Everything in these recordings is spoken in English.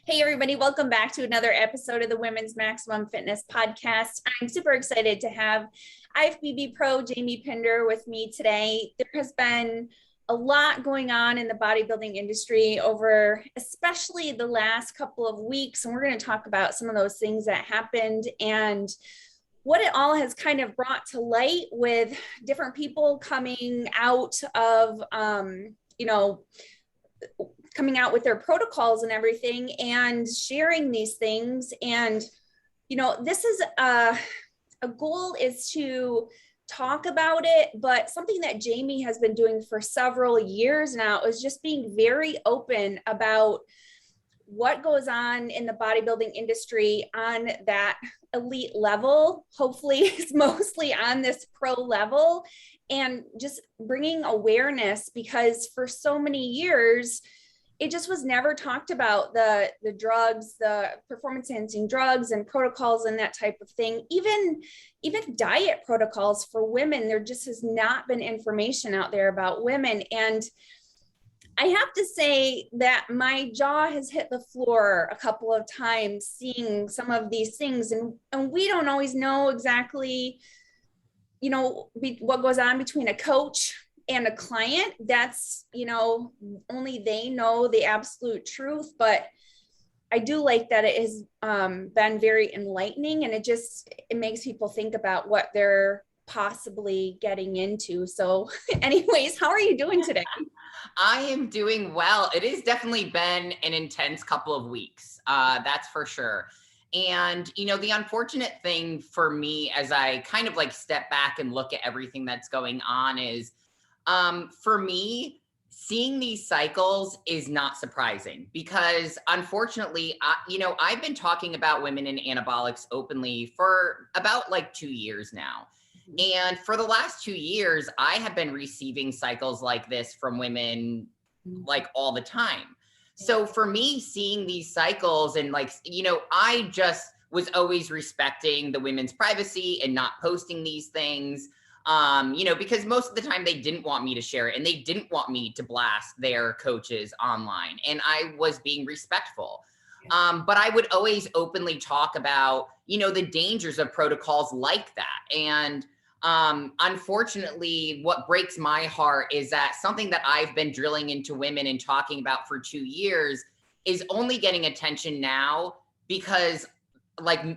Hey, everybody, welcome back to another episode of the Women's Maximum Fitness Podcast. I'm super excited to have IFBB Pro Jamie Pinder with me today. There has been a lot going on in the bodybuilding industry over especially the last couple of weeks, and we're going to talk about some of those things that happened and what it all has kind of brought to light with different people coming out of, coming out with their protocols and everything and sharing these things. And, this is a goal is to talk about it, but something that Jamie has been doing for several years now is just being very open about what goes on in the bodybuilding industry on that elite level. Hopefully it's mostly on this pro level, and just bringing awareness, because for so many years, it just was never talked about, the drugs, the performance enhancing drugs and protocols and that type of thing. Even diet protocols for women, there just has not been information out there about women. And I have to say that my jaw has hit the floor a couple of times seeing some of these things. And we don't always know exactly, what goes on between a coach and a client. That's, only they know the absolute truth. But I do like that it has been very enlightening, and it makes people think about what they're possibly getting into. So anyways, how are you doing today? I am doing well. It has definitely been an intense couple of weeks. That's for sure. And, the unfortunate thing for me as I kind of step back and look at everything that's going on is, for me, seeing these cycles is not surprising, because unfortunately, I've been talking about women in anabolics openly for about 2 years now. And for the last 2 years, I have been receiving cycles like this from women all the time. So for me, seeing these cycles and I just was always respecting the women's privacy and not posting these things, because most of the time they didn't want me to share it and they didn't want me to blast their coaches online. And I was being respectful. But I would always openly talk about, the dangers of protocols like that. And unfortunately, what breaks my heart is that something that I've been drilling into women and talking about for 2 years is only getting attention now because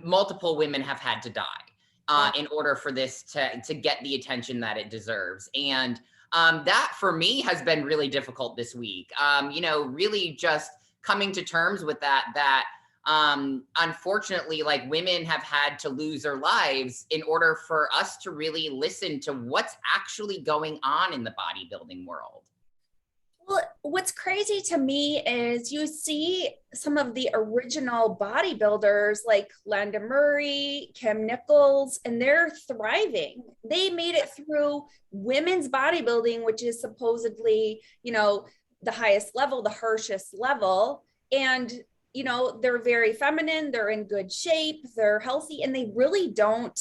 multiple women have had to die in order for this to get the attention that it deserves. And that for me has been really difficult this week. Really just coming to terms with that unfortunately, women have had to lose their lives in order for us to really listen to what's actually going on in the bodybuilding world. Well, what's crazy to me is you see some of the original bodybuilders like Linda Murray, Kim Nichols, and they're thriving. They made it through women's bodybuilding, which is supposedly, the highest level, the harshest level. And they're very feminine, they're in good shape, they're healthy, and they really don't,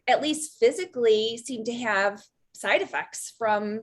at least physically, seem to have side effects from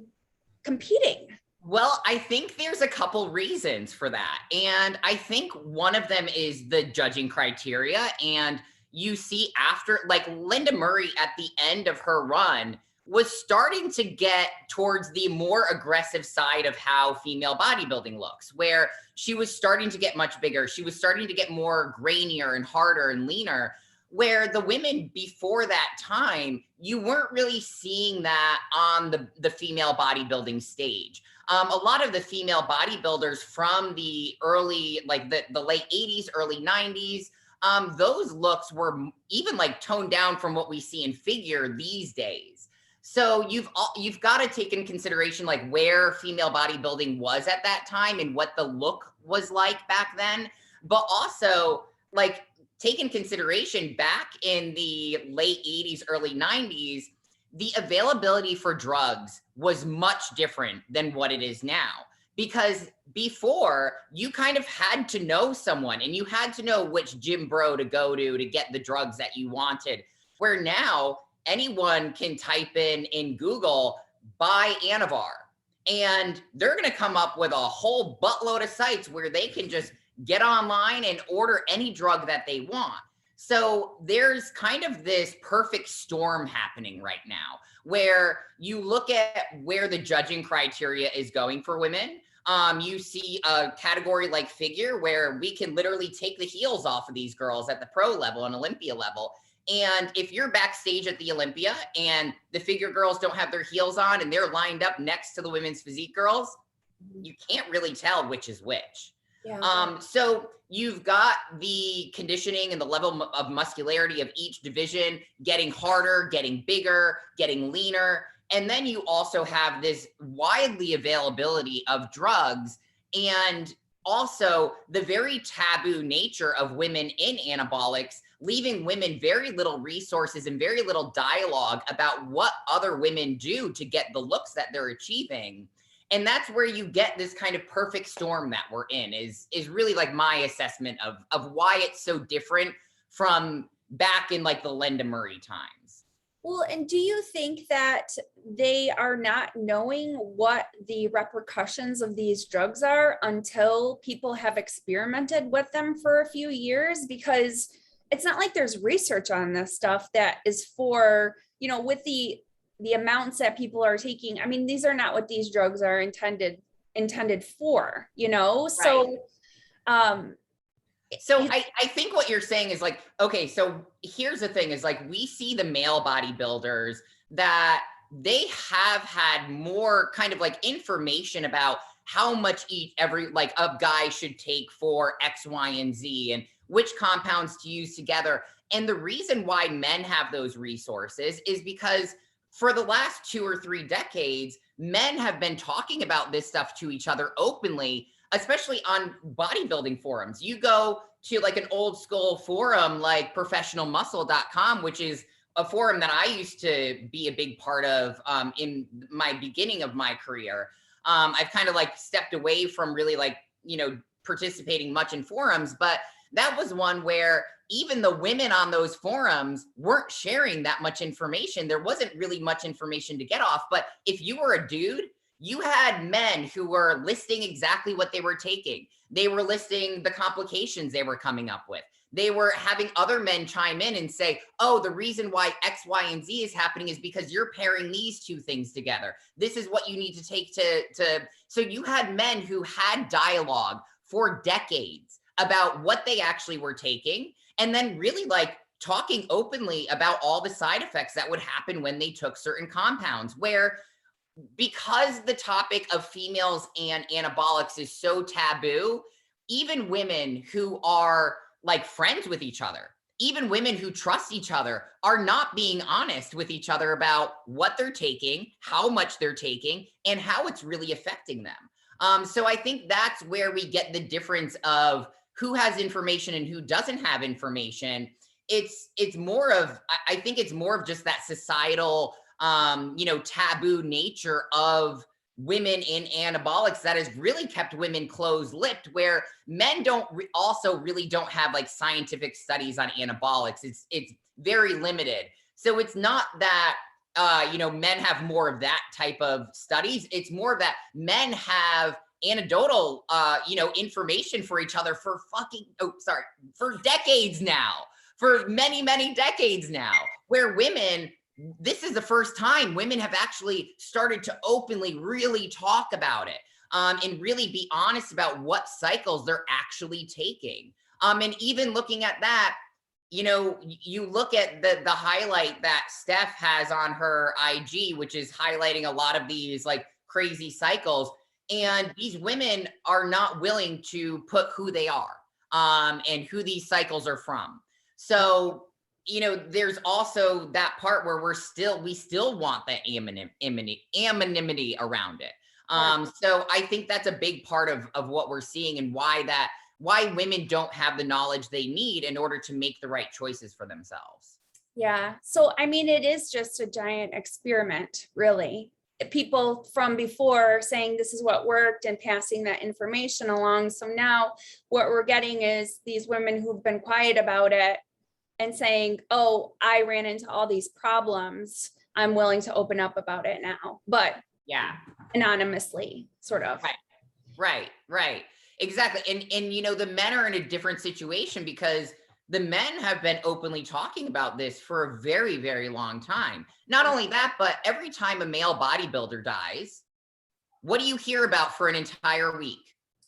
competing. Well, I think there's a couple reasons for that. And I think one of them is the judging criteria. And you see after, Linda Murray at the end of her run was starting to get towards the more aggressive side of how female bodybuilding looks, where she was starting to get much bigger. She was starting to get more grainier and harder and leaner, where the women before that time, you weren't really seeing that on the female bodybuilding stage. A lot of the female bodybuilders from the early, the late 80s, early 90s, those looks were even toned down from what we see in figure these days. So you've got to take in consideration where female bodybuilding was at that time and what the look was like back then, but also take in consideration back in the late 80s, early 90s, the availability for drugs was much different than what it is now. Because before, you kind of had to know someone and you had to know which gym bro to go to get the drugs that you wanted, where now anyone can type in Google, buy Anavar, and they're going to come up with a whole buttload of sites where they can just get online and order any drug that they want. So there's kind of this perfect storm happening right now where you look at where the judging criteria is going for women. You see a category like figure where we can literally take the heels off of these girls at the pro level and Olympia level. And if you're backstage at the Olympia and the figure girls don't have their heels on and they're lined up next to the women's physique girls, you can't really tell which is which. Yeah. So you've got the conditioning and the level of muscularity of each division getting harder, getting bigger, getting leaner. And then you also have this widely availability of drugs and also the very taboo nature of women in anabolics, leaving women very little resources and very little dialogue about what other women do to get the looks that they're achieving. And that's where you get this kind of perfect storm that we're in is really like my assessment of why it's so different from back in like the Linda Murray times. Well, and do you think that they are not knowing what the repercussions of these drugs are until people have experimented with them for a few years? Because it's not like there's research on this stuff that is for, you know, with the amounts that people are taking. I mean, these are not what these drugs are intended for, you know? So, right. So I think what you're saying is like, okay, so here's the thing is like, we see the male bodybuilders that they have had more kind of like information about how much every like a guy should take for X, Y, and Z and which compounds to use together. And the reason why men have those resources is because for the last 2 or 3 decades, men have been talking about this stuff to each other openly, especially on bodybuilding forums. You go to like an old school forum like professionalmuscle.com, which is a forum that I used to be a big part of in my beginning of my career. I've kind of like stepped away from really like, you know, participating much in forums, but that was one where even the women on those forums weren't sharing that much information. There wasn't really much information to get off. But if you were a dude, you had men who were listing exactly what they were taking. They were listing the complications they were coming up with. They were having other men chime in and say, oh, the reason why X, Y, and Z is happening is because you're pairing these two things together. This is what you need to take to. So you had men who had dialogue for decades about what they actually were taking. And then really like talking openly about all the side effects that would happen when they took certain compounds, where because the topic of females and anabolics is so taboo, even women who are like friends with each other, even women who trust each other are not being honest with each other about what they're taking, how much they're taking, and how it's really affecting them. So I think that's where we get the difference of who has information and who doesn't have information. It's more of, I think it's more of just that societal, you know, taboo nature of women in anabolics that has really kept women closed-lipped, where men also really don't have like scientific studies on anabolics. It's very limited. So it's not that, you know, men have more of that type of studies. It's more of that men have anecdotal, you know, information for each other for for decades now, for many, many decades now, where women, this is the first time women have actually started to openly really talk about it, and really be honest about what cycles they're actually taking. And even looking at that, you know, you look at the highlight that Steph has on her IG, which is highlighting a lot of these like crazy cycles. And these women are not willing to put who they are, and who these cycles are from. So, you know, there's also that part where we still want that anonymity around it. So I think that's a big part of what we're seeing and why women don't have the knowledge they need in order to make the right choices for themselves. Yeah. So, I mean, it is just a giant experiment, really. People from before saying this is what worked and passing that information along. So now what we're getting is these women who've been quiet about it and saying, oh, I ran into all these problems. I'm willing to open up about it now, but yeah, anonymously, sort of. Right. Exactly. And you know, the men are in a different situation because the men have been openly talking about this for a very, very long time. Not only that, but every time a male bodybuilder dies, what do you hear about for an entire week?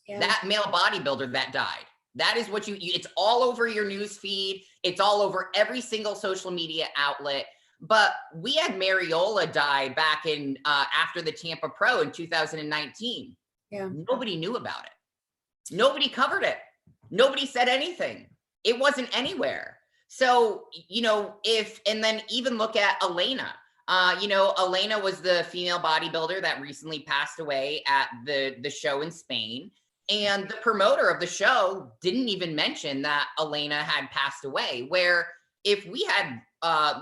Yeah. That male bodybuilder that died. That is what it's all over your news feed. It's all over every single social media outlet. But we had Mariola die back in after the Tampa Pro in 2019. Yeah. Nobody knew about it. Nobody covered it. Nobody said anything. It wasn't anywhere. So, you know, and then even look at Elena. You know, Elena was the female bodybuilder that recently passed away at the show in Spain. And the promoter of the show didn't even mention that Elena had passed away. Where if we had,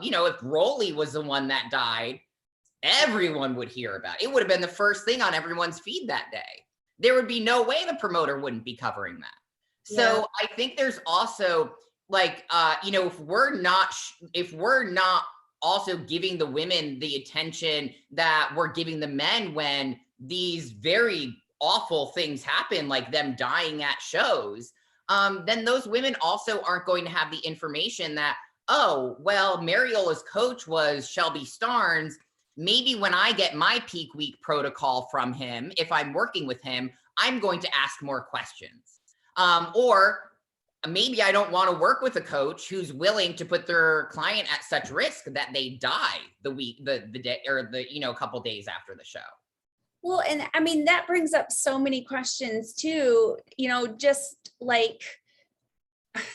you know, if Rolly was the one that died, everyone would hear about it. It would have been the first thing on everyone's feed that day. There would be no way the promoter wouldn't be covering that. So Yeah. I think there's also like, you know, if we're not also giving the women the attention that we're giving the men when these very awful things happen, like them dying at shows, then those women also aren't going to have the information that, oh, well, Mariola's coach was Shelby Starnes. Maybe when I get my peak week protocol from him, if I'm working with him, I'm going to ask more questions. Or maybe I don't want to work with a coach who's willing to put their client at such risk that they die the day, or the, you know, a couple days after the show. Well, and I mean, that brings up so many questions too, you know, just like,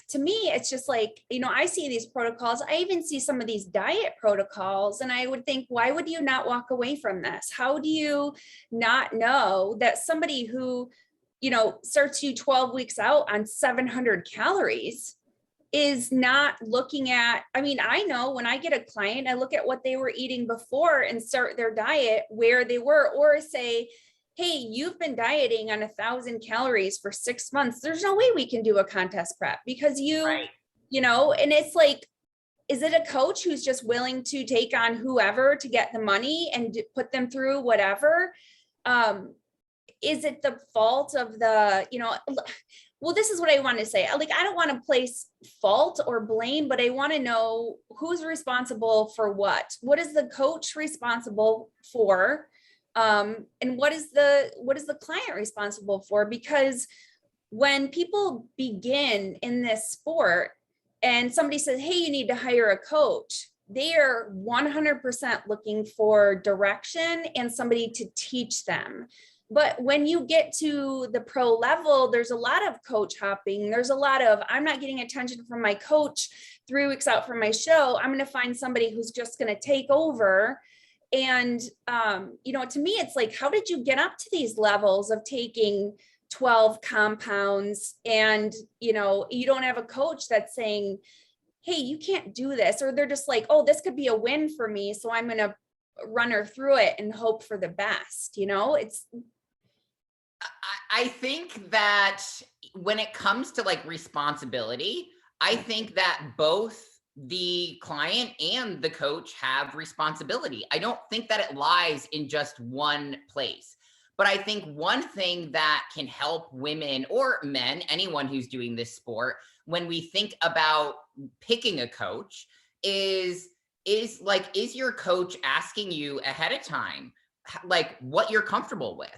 to me, it's just like, you know, I see these protocols. I even see some of these diet protocols, and I would think, why would you not walk away from this? How do you not know that somebody who, you know, starts you 12 weeks out on 700 calories is not looking at, I mean, I know when I get a client, I look at what they were eating before and start their diet where they were, or say, hey, you've been dieting on 1,000 calories for 6 months. There's no way we can do a contest prep because Right. you know, and it's like, is it a coach who's just willing to take on whoever to get the money and put them through whatever? Is it the fault of the, you know, well, this is what I want to say. Like, I don't want to place fault or blame, but I want to know who's responsible for what. What is the coach responsible for? And what is the client responsible for? Because when people begin in this sport and somebody says, hey, you need to hire a coach, they are 100% looking for direction and somebody to teach them. But when you get to the pro level, there's a lot of coach hopping. There's a lot of, I'm not getting attention from my coach 3 weeks out from my show. I'm going to find somebody who's just going to take over. And, you know, to me, it's like, how did you get up to these levels of taking 12 compounds and, you know, you don't have a coach that's saying, hey, you can't do this. Or they're just like, oh, this could be a win for me, so I'm going to run her through it and hope for the best. You know, I think that when it comes to like responsibility, I think that both the client and the coach have responsibility. I don't think that it lies in just one place. But I think one thing that can help women or men, anyone who's doing this sport, when we think about picking a coach is your coach asking you ahead of time, like what you're comfortable with?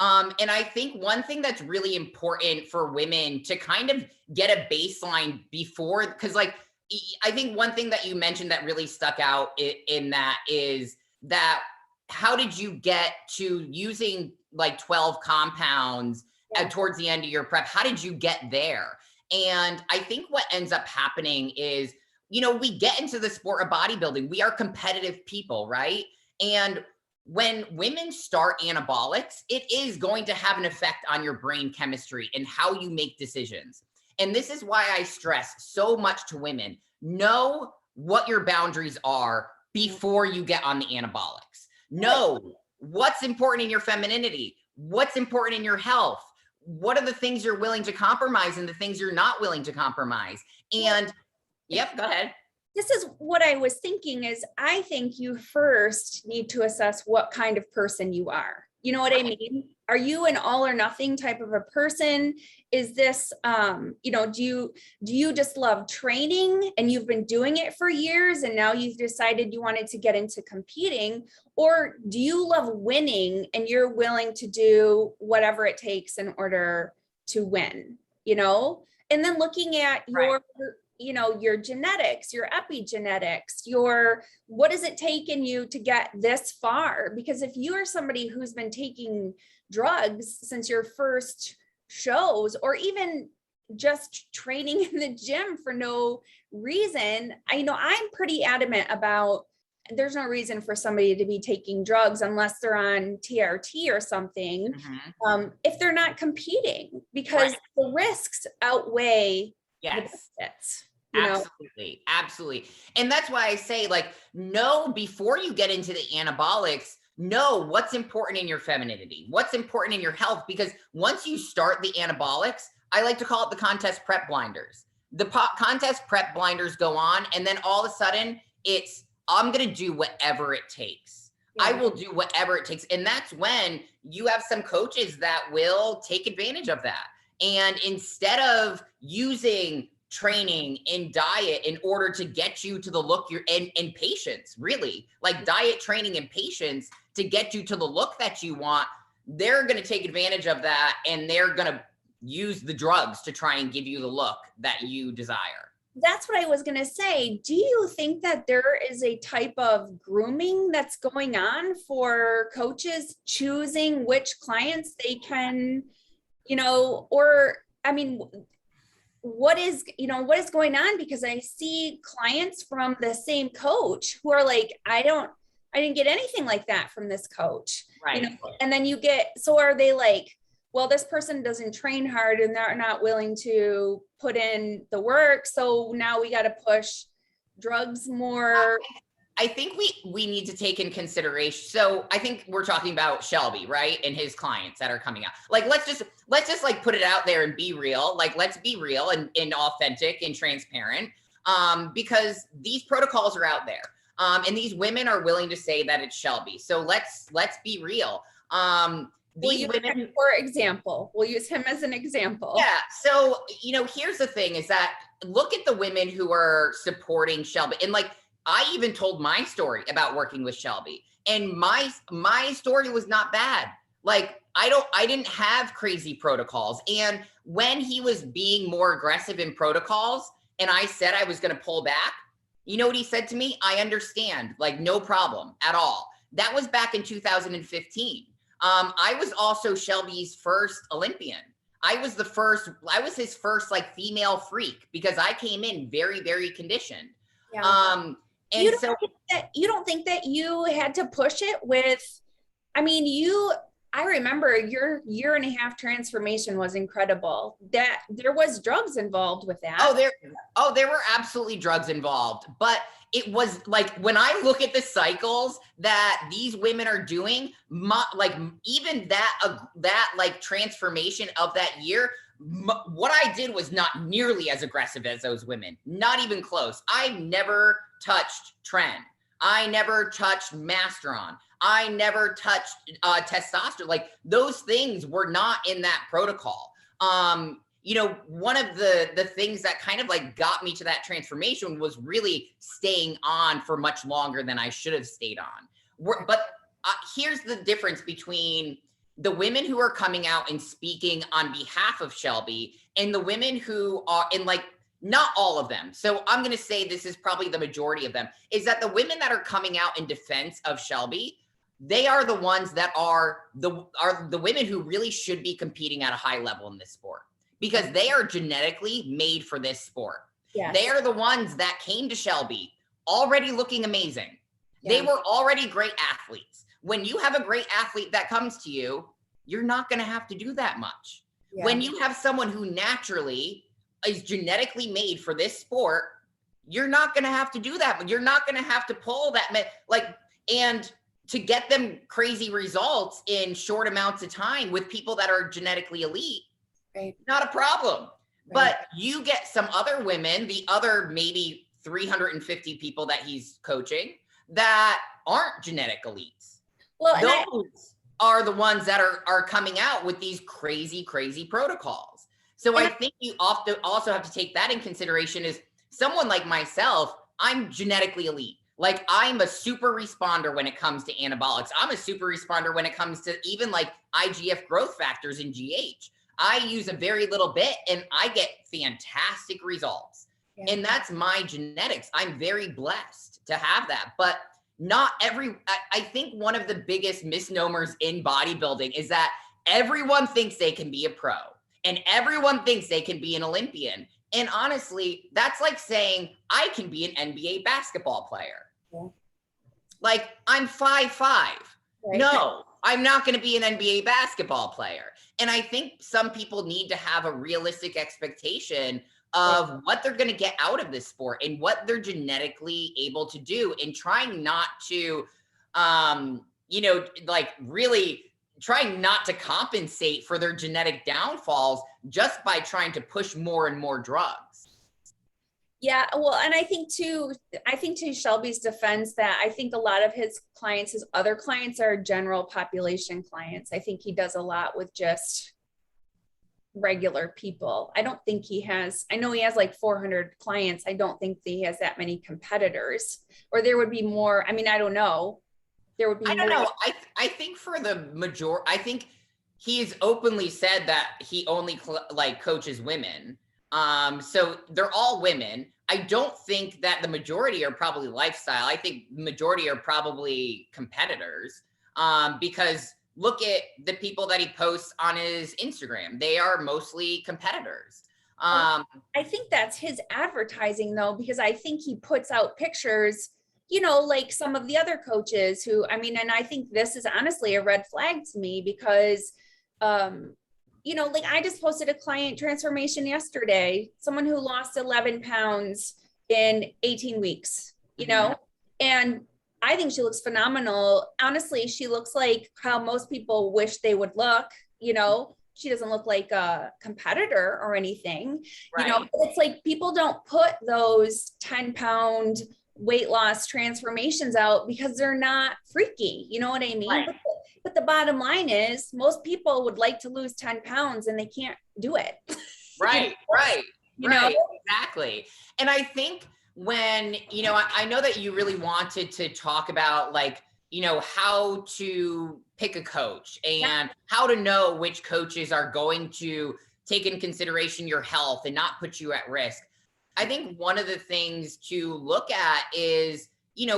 And I think one thing that's really important for women to kind of get a baseline before, because like, I think one thing that you mentioned that really stuck out in that is that how did you get to using like 12 compounds towards the end of your prep? How did you get there? And I think what ends up happening is, you know, we get into the sport of bodybuilding. We are competitive people, right? And when women start anabolics, it is going to have an effect on your brain chemistry and how you make decisions. And this is why I stress so much to women, know what your boundaries are before you get on the anabolics. Know what's important in your femininity, what's important in your health, what are the things you're willing to compromise and the things you're not willing to compromise. And yep, go ahead. This is what I was thinking is I think you first need to assess what kind of person you are. You know what I mean? are you an all or nothing type of a person? Is this, do you just love training and you've been doing it for years and now you've decided you wanted to get into competing? Or do you love winning and you're willing to do whatever it takes in order to win, And then looking at your, your genetics, your epigenetics, what does it take in you to get this far? Because if you are somebody who's been taking drugs since your first shows, or even just training in the gym for no reason, I'm pretty adamant about there's no reason for somebody to be taking drugs unless they're on TRT or something, if they're not competing, because the risks outweigh the benefits. Absolutely. And that's why I say, know before you get into the anabolics, know what's important in your femininity, what's important in your health, because once you start the anabolics, I like to call it the contest prep blinders. The contest prep blinders go on, and then all of a sudden I'm going to do whatever it takes. I will do whatever it takes. And that's when you have some coaches that will take advantage of that. And instead of using training and diet in order to get you to the look you're in, and patience, really, like diet, training, and patience to get you to the look that you want, they're going to take advantage of that, and they're going to use the drugs to try and give you the look that you desire. That's what I was going to say. Do you think that there is a type of grooming that's going on for coaches choosing which clients they can, what is going on? Because I see clients from the same coach who are like, I didn't get anything like that from this coach. Right. And then are they like, well, this person doesn't train hard and they're not willing to put in the work, so now we got to push drugs more? I think we need to take in consideration. So I think we're talking about Shelby, right? And his clients that are coming out. Let's just put it out there and be real. Let's be real and authentic and transparent. Because these protocols are out there. And these women are willing to say that it's Shelby. So let's be real. These women, for example, we'll use him as an example. Yeah. So, here's the thing is that look at the women who are supporting Shelby. And I even told my story about working with Shelby, and my story was not bad. I didn't have crazy protocols. And when he was being more aggressive in protocols and I said I was going to pull back, you know what he said to me? I understand, no problem at all. That was back in 2015. I was also Shelby's first Olympian. I was his first female freak, because I came in very, very conditioned. Yeah. And you don't think that you had to push it with, I remember your 1.5-year transformation was incredible. That there was drugs involved with that. There were absolutely drugs involved, but it was when I look at the cycles that these women are doing, even that transformation of that year, what I did was not nearly as aggressive as those women, not even close. I never touched Tren. I never touched Masteron. I never touched testosterone. Those things were not in that protocol. One of the things that kind of got me to that transformation was really staying on for much longer than I should have stayed on. But here's the difference between the women who are coming out and speaking on behalf of Shelby and the women who are in not all of them. So I'm going to say this is probably the majority of them, is that the women that are coming out in defense of Shelby, they are the ones that are the women who really should be competing at a high level in this sport, because they are genetically made for this sport. Yes. They are the ones that came to Shelby already looking amazing. Yeah. They were already great athletes. When you have a great athlete that comes to you, you're not going to have to do that much. Yeah. When you have someone who naturally is genetically made for this sport, you're not going to have to do that. You're not going to have to pull that, and to get them crazy results in short amounts of time with people that are genetically elite, right, not a problem. Right. But you get some other women, the other maybe 350 people that he's coaching that aren't genetic elites. Well, those are the ones that are coming out with these crazy protocols. So I think you also have to take that in consideration. Is someone like myself, I'm genetically elite. Like I'm a super responder when it comes to anabolics. I'm a super responder when it comes to even like IGF growth factors in GH. I use a very little bit and I get fantastic results. Yeah. And that's my genetics. I'm very blessed to have that. But not I think one of the biggest misnomers in bodybuilding is that everyone thinks they can be a pro and everyone thinks they can be an Olympian. And honestly, that's like saying I can be an NBA basketball player. Yeah. Like I'm 5'5". Right. No, I'm not going to be an NBA basketball player. And I think some people need to have a realistic expectation of what they're going to get out of this sport and what they're genetically able to do, and trying not to, like really trying not to compensate for their genetic downfalls just by trying to push more and more drugs. Yeah, well, and I think to Shelby's defense that I think a lot of his other clients are general population clients. I think he does a lot with just regular people. I don't think I know he has like 400 clients. I don't think he has that many competitors, or there would be more. I mean, I don't know. There would be I don't know. I think for the majority, I think he's openly said that he only coaches women. So they're all women. I don't think that the majority are probably lifestyle. I think the majority are probably competitors, because look at the people that he posts on his Instagram. They are mostly competitors. I think that's his advertising though, because I think he puts out pictures, like some of the other coaches who, and I think this is honestly a red flag to me because, like I just posted a client transformation yesterday, someone who lost 11 pounds in 18 weeks, and I think she looks phenomenal. Honestly, she looks like how most people wish they would look, she doesn't look like a competitor or anything, right. It's like people don't put those 10-pound weight loss transformations out because they're not freaky. You know what I mean? Right. But the bottom line is most people would like to lose 10 pounds and they can't do it. Right, right, exactly. And I think when, I know that you really wanted to talk about how to pick a coach and how to know which coaches are going to take in consideration your health and not put you at risk. I think one of the things to look at is,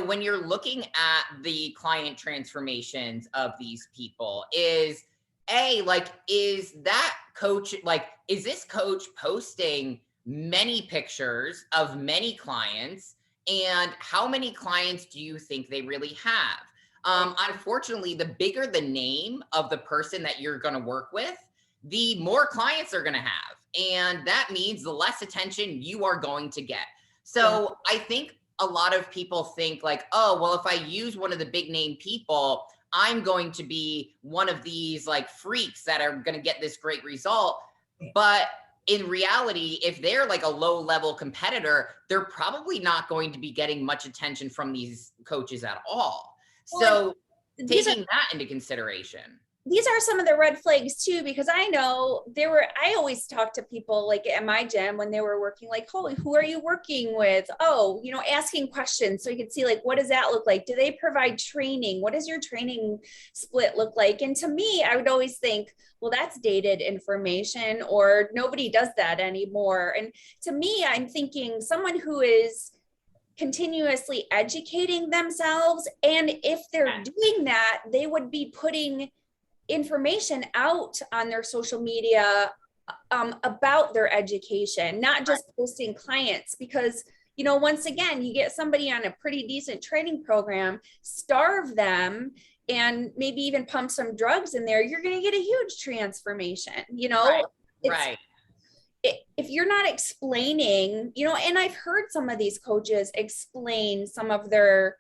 when you're looking at the client transformations of these people is that coach, is this coach posting many pictures of many clients, and how many clients do you think they really have? Unfortunately, the bigger the name of the person that you're going to work with, the more clients they're going to have. And that means the less attention you are going to get. So I think a lot of people think oh, well, if I use one of the big name people, I'm going to be one of these freaks that are going to get this great result. But in reality, if they're a low level competitor, they're probably not going to be getting much attention from these coaches at all. So taking that into consideration. These are some of the red flags too, because I know I always talk to people at my gym when they were working, holy, who are you working with? Oh, asking questions. So you can see what does that look like? Do they provide training? What does your training split look like? And to me, I would always think, well, that's dated information, or nobody does that anymore. And to me, I'm thinking someone who is continuously educating themselves. And if they're doing that, they would be putting information out on their social media about their education, not just posting clients, because once again, you get somebody on a pretty decent training program, starve them, and maybe even pump some drugs in there, you're going to get a huge transformation. Right. If you're not explaining, and I've heard some of these coaches explain some of their,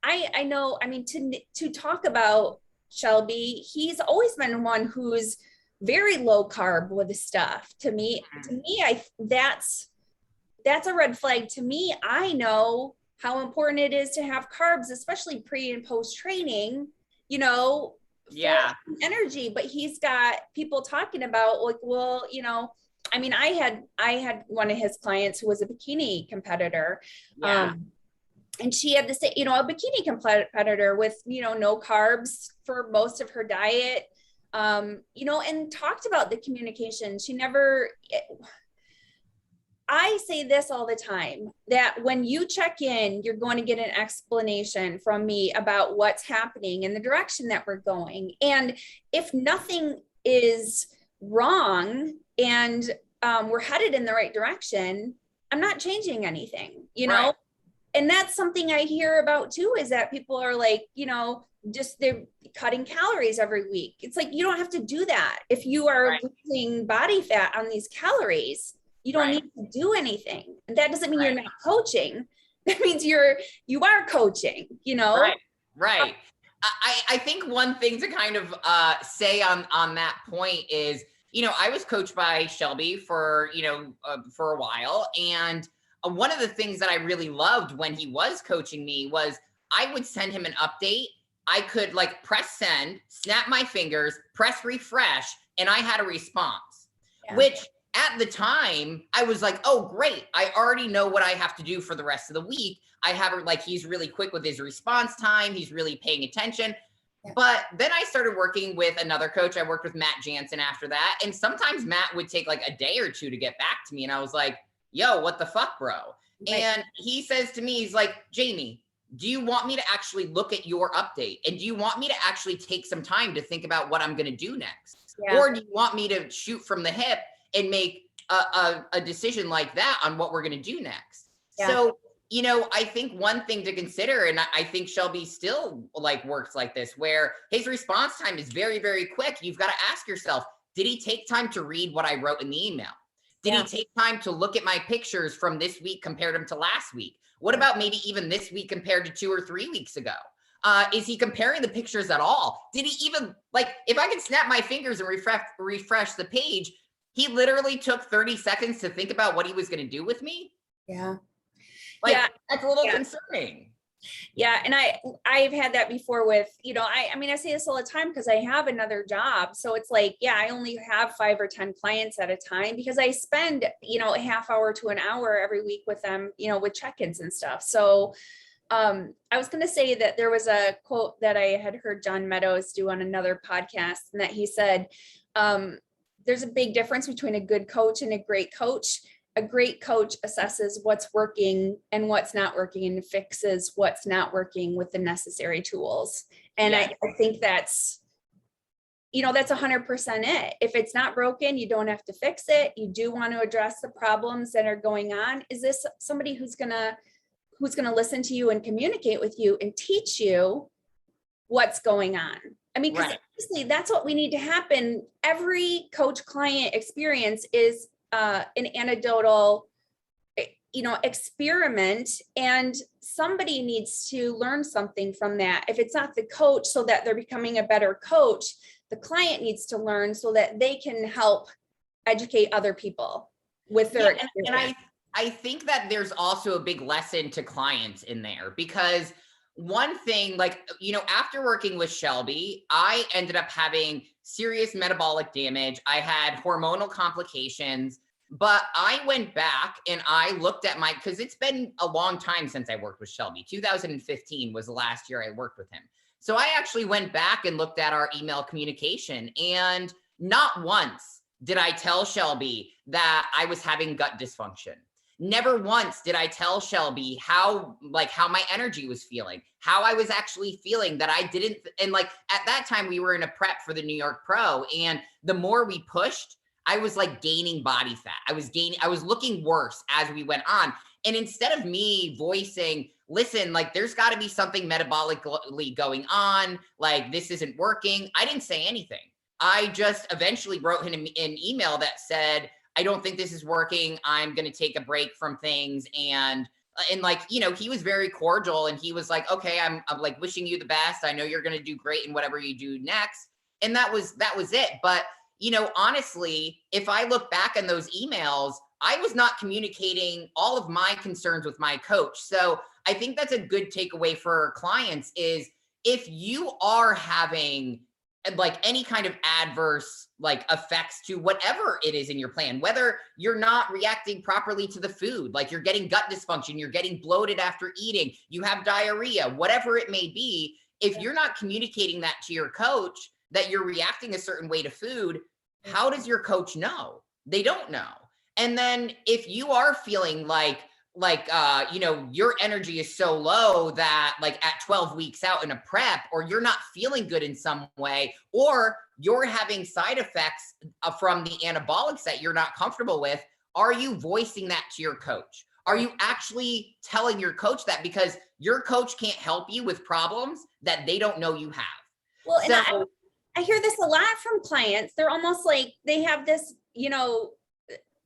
I know, to talk about Shelby, he's always been one who's very low carb with the stuff. To me, that's a red flag to me. I know how important it is to have carbs, especially pre and post training, Yeah. energy, but he's got people talking about like, well, I mean, I had one of his clients who was a bikini competitor. Yeah. And she had this, a bikini competitor with, no carbs for most of her diet, and talked about the communication. I say this all the time, that when you check in, you're going to get an explanation from me about what's happening and the direction that we're going. And if nothing is wrong and we're headed in the right direction, I'm not changing anything, Right. And that's something I hear about too, is that people are like, just they're cutting calories every week. It's like, you don't have to do that. If you are losing body fat on these calories, you don't need to do anything. And that doesn't mean you're not coaching. That means you are coaching, Right. I think one thing to kind of say on that point is, I was coached by Shelby for a while. And one of the things that I really loved when he was coaching me was I would send him an update. I could like press send, snap my fingers, press refresh, and I had a response, which at the time I was like, oh, great. I already know what I have to do for the rest of the week. I have like, he's really quick with his response time. He's really paying attention. But then I started working with another coach. I worked with Matt Jansen after that. And sometimes Matt would take like a day or two to get back to me. And I was like, yo, what the fuck, bro? And he says to me, he's like, Jamie, do you want me to actually look at your update? And do you want me to actually take some time to think about what I'm going to do next? Or do you want me to shoot from the hip and make a decision like that on what we're going to do next? So, I think one thing to consider, and I think Shelby still like works like this, where his response time is very, very quick. You've got to ask yourself, did he take time to read what I wrote in the email? Did he take time to look at my pictures from this week, compared them to last week? What about maybe even this week compared to 2 or 3 weeks ago? Is he comparing the pictures at all? Did he even, like, if I can snap my fingers and refresh the page, he literally took 30 seconds to think about what he was going to do with me? That's a little concerning. And I've had that before with, I mean, I say this all the time because I have another job. So it's like, I only have 5 or 10 clients at a time because I spend, a half hour to an hour every week with them, with check-ins and stuff. So I was going to say that there was a quote that I had heard John Meadows do on another podcast, and that he said, there's a big difference between a good coach and a great coach. A great coach assesses what's working and what's not working and fixes what's not working with the necessary tools. And I think that's, that's 100% it. If it's not broken, you don't have to fix it. You do want to address the problems that are going on. Is this somebody who's going to listen to you and communicate with you and teach you what's going on? I mean, because honestly, that's what we need to happen. Every coach client experience is an anecdotal, experiment, and somebody needs to learn something from that. If it's not the coach so that they're becoming a better coach, the client needs to learn so that they can help educate other people with their experience. And I think that there's also a big lesson to clients in there, because one thing, like, after working with Shelby, I ended up having serious metabolic damage. I had hormonal complications, but I went back and I looked at because it's been a long time since I worked with Shelby. 2015 was the last year I worked with him. So I actually went back and looked at our email communication, and not once did I tell Shelby that I was having gut dysfunction. Never once did I tell Shelby how my energy was feeling, how I was actually feeling, that I didn't. And like at that time we were in a prep for the New York Pro, and the more we pushed, I was like gaining body fat. I was looking worse as we went on. And instead of me voicing, listen, like there's got to be something metabolically going on, like this isn't working, I didn't say anything. I just eventually wrote him an email that said, I don't think this is working. I'm going to take a break from things. And like, he was very cordial, and he was like, okay, I'm like wishing you the best. I know you're going to do great in whatever you do next. And that was it. But, honestly, if I look back on those emails, I was not communicating all of my concerns with my coach. So I think that's a good takeaway for clients is, if you are having like any kind of adverse like effects to whatever it is in your plan, whether you're not reacting properly to the food, like you're getting gut dysfunction, you're getting bloated after eating, you have diarrhea, whatever it may be. If you're not communicating that to your coach, that you're reacting a certain way to food, how does your coach know? They don't know. And then if you are feeling like your energy is so low that like at 12 weeks out in a prep, or you're not feeling good in some way, or you're having side effects from the anabolics that you're not comfortable with, are you voicing that to your coach? Are you actually telling your coach that? Because your coach can't help you with problems that they don't know you have. Well, and I hear this a lot from clients. They're almost like they have this,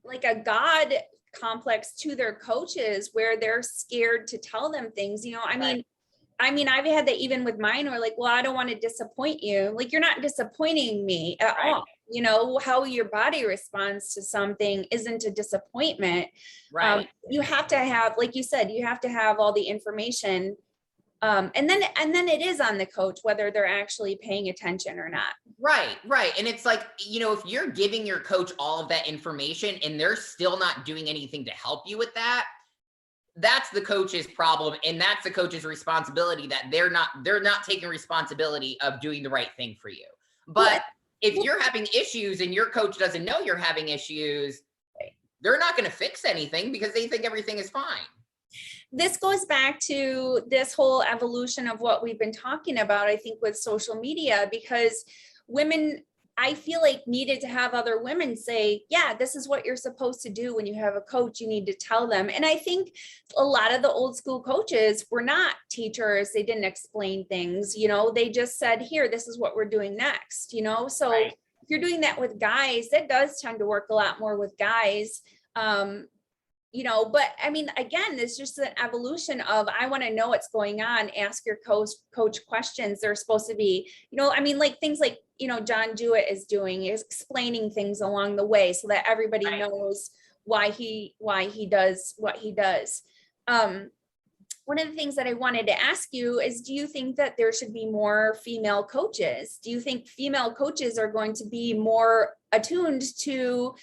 like a God complex to their coaches where they're scared to tell them things. I mean, I've had that even with mine, or like, well, I don't want to disappoint you. Like, you're not disappointing me at all. How your body responds to something isn't a disappointment. Right. You have to have, like you said, you have to have all the information. And then it is on the coach whether they're actually paying attention or not. Right. And it's like, if you're giving your coach all of that information and they're still not doing anything to help you with that, that's the coach's problem. And that's the coach's responsibility, that they're not taking responsibility of doing the right thing for you. But if you're having issues and your coach doesn't know you're having issues, they're not going to fix anything because they think everything is fine. This goes back to this whole evolution of what we've been talking about, I think, with social media, because women, I feel like, needed to have other women say, yeah, this is what you're supposed to do when you have a coach. You need to tell them. And I think a lot of the old school coaches were not teachers. They didn't explain things, they just said, here, this is what we're doing next, so right. If you're doing that with guys, that does tend to work a lot more with guys. But I mean, again, it's just an evolution of, I want to know what's going on. Ask your coach questions. They're supposed to be, like things like, John Jewett is doing, is explaining things along the way so that everybody right. knows why he does what he does. One of the things that I wanted to ask you is, do you think that there should be more female coaches? Do you think female coaches are going to be more attuned to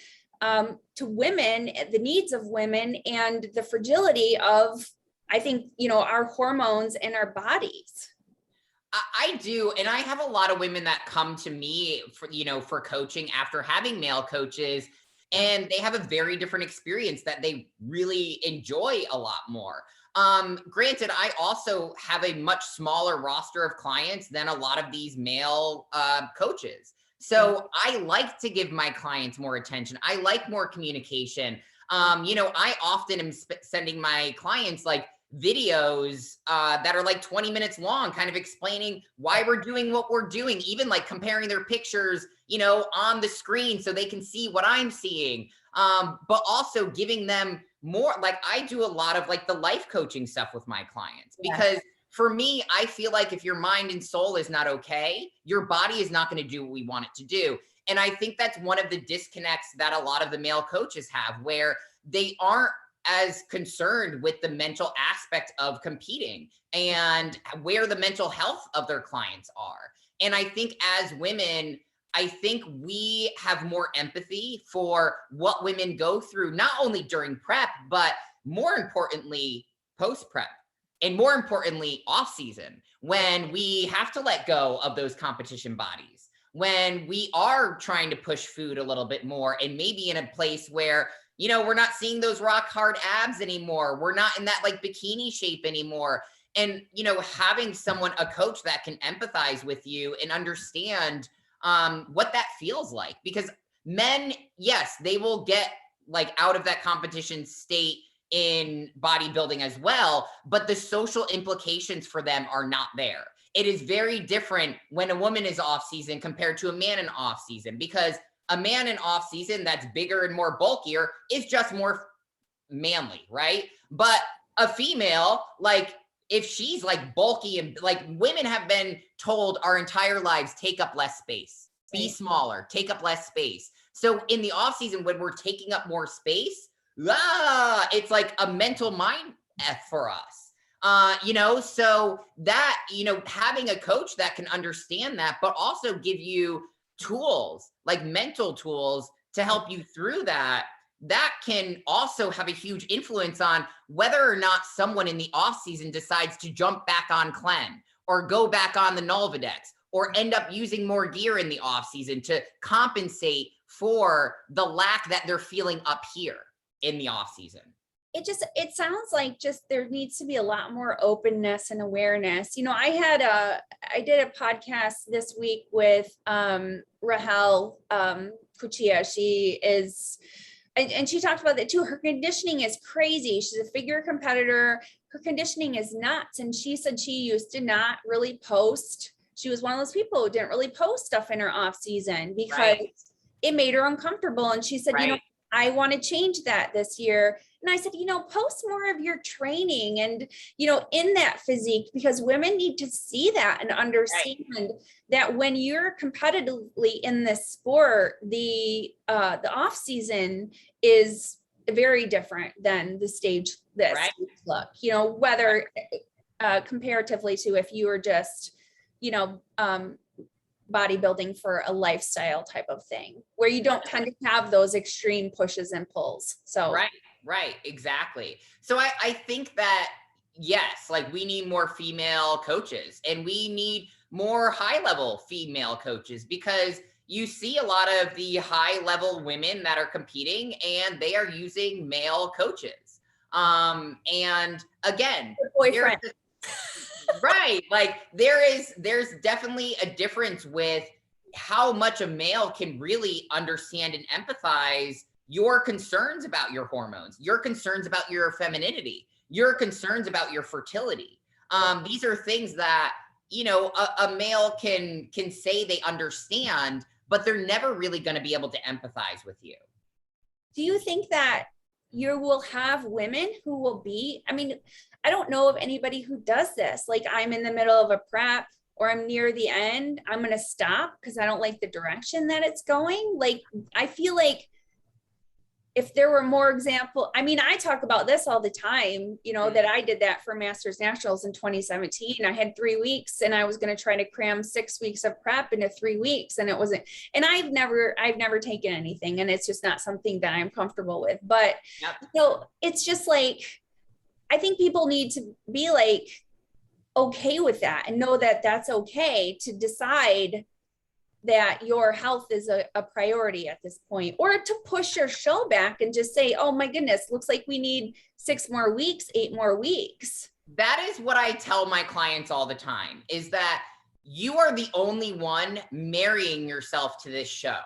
women, the needs of women, and the fragility of, I think, our hormones and our bodies? I do. And I have a lot of women that come to me for coaching after having male coaches, and they have a very different experience that they really enjoy a lot more. Granted, I also have a much smaller roster of clients than a lot of these male coaches. So I like to give my clients more attention. I like more communication. I often am sending my clients like videos that are like 20 minutes long, kind of explaining why we're doing what we're doing, even like comparing their pictures, on the screen so they can see what I'm seeing. But also giving them more, like I do a lot of like the life coaching stuff with my clients, because for me, I feel like if your mind and soul is not okay, your body is not going to do what we want it to do. And I think that's one of the disconnects that a lot of the male coaches have, where they aren't as concerned with the mental aspect of competing and where the mental health of their clients are. And I think as women, I think we have more empathy for what women go through, not only during prep, but more importantly, post-prep. And more importantly, off season, when we have to let go of those competition bodies, when we are trying to push food a little bit more, and maybe in a place where, we're not seeing those rock hard abs anymore. We're not in that like bikini shape anymore. And, having a coach that can empathize with you and understand what that feels like, because men, yes, they will get like out of that competition state in bodybuilding as well, but the social implications for them are not there. It is very different when a woman is off season compared to a man in off season, because a man in off season that's bigger and more bulkier is just more manly, right? But a female, like if she's like bulky, and like women have been told our entire lives, take up less space, be smaller, take up less space. So in the off season, when we're taking up more space, it's like a mental mind F for us. You know, so that, you know, having a coach that can understand that, but also give you tools, like mental tools to help you through that, that can also have a huge influence on whether or not someone in the off season decides to jump back on Clem or go back on the Nolvadex or end up using more gear in the off season to compensate for the lack that they're feeling up here in the off season. It sounds like just there needs to be a lot more openness and awareness. You know, I did a podcast this week with Rahel Kuchia. She is, and she talked about that too. Her conditioning is crazy. She's a figure competitor. Her conditioning is nuts. And she said she used to not really post. She was one of those people who didn't really post stuff in her off season because it made her uncomfortable. And she said, you know, I want to change that this year. And I said, you know, post more of your training and, you know, in that physique, because women need to see that and understand that when you're competitively in this sport, the off season is very different than the stage look, you know, whether comparatively to if you were just, you know, bodybuilding for a lifestyle type of thing where you don't tend to have those extreme pushes and pulls. So right, exactly. So I think that yes, like we need more female coaches and we need more high level female coaches, because you see a lot of the high level women that are competing and they are using male coaches. And again, boyfriend. Right. Like there's definitely a difference with how much a male can really understand and empathize your concerns about your hormones, your concerns about your femininity, your concerns about your fertility. These are things that, you know, a male can say they understand, but they're never really going to be able to empathize with you. Do you think that you will have women who will be, I mean, I don't know of anybody who does this. Like I'm in the middle of a prep or I'm near the end, I'm going to stop because I don't like the direction that it's going. Like, I feel like if there were more example, I mean, I talk about this all the time, you know, that I did that for Masters Nationals in 2017. I had 3 weeks and I was going to try to cram 6 weeks of prep into 3 weeks. And it wasn't, and I've never taken anything, and it's just not something that I'm comfortable with. But you know, it's just like, I think people need to be like, okay with that and know that that's okay to decide that your health is a priority at this point, or to push your show back and just say, oh my goodness, looks like we need 6 more weeks, 8 more weeks. That is what I tell my clients all the time, is that you are the only one marrying yourself to this show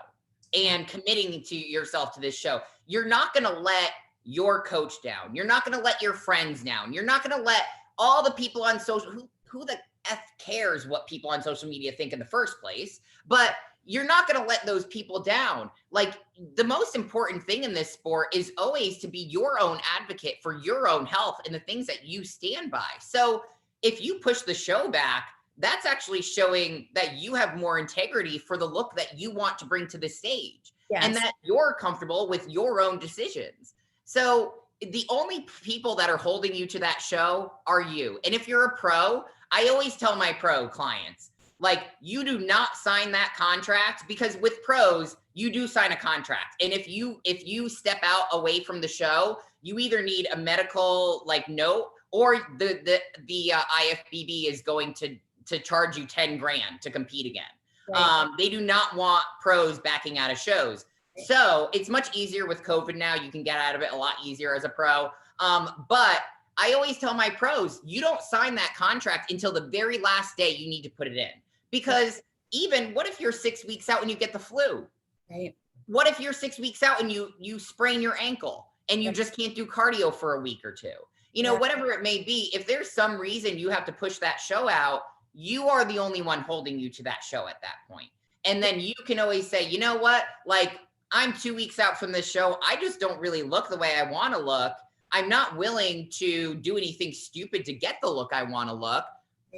and committing to yourself to this show. You're not going to let your coach down. You're not going to let your friends down. You're not going to let all the people on social, who the F cares what people on social media think in the first place, but you're not going to let those people down. Like, the most important thing in this sport is always to be your own advocate for your own health and the things that you stand by. So if you push the show back, that's actually showing that you have more integrity for the look that you want to bring to the stage, and that you're comfortable with your own decisions. So the only people that are holding you to that show are you. And if you're a pro, I always tell my pro clients, like, you do not sign that contract, because with pros, you do sign a contract. And if you step out away from the show, you either need a medical like note, or the IFBB is going to charge you 10 grand to compete again. Right. They do not want pros backing out of shows. So it's much easier with COVID now. You can get out of it a lot easier as a pro. But I always tell my pros, you don't sign that contract until the very last day you need to put it in. Because even what if you're 6 weeks out and you get the flu? Right. What if you're 6 weeks out and you sprain your ankle and you just can't do cardio for a week or two? You know, whatever it may be, if there's some reason you have to push that show out, you are the only one holding you to that show at that point. And then you can always say, you know what, like, I'm 2 weeks out from this show. I just don't really look the way I want to look. I'm not willing to do anything stupid to get the look I want to look.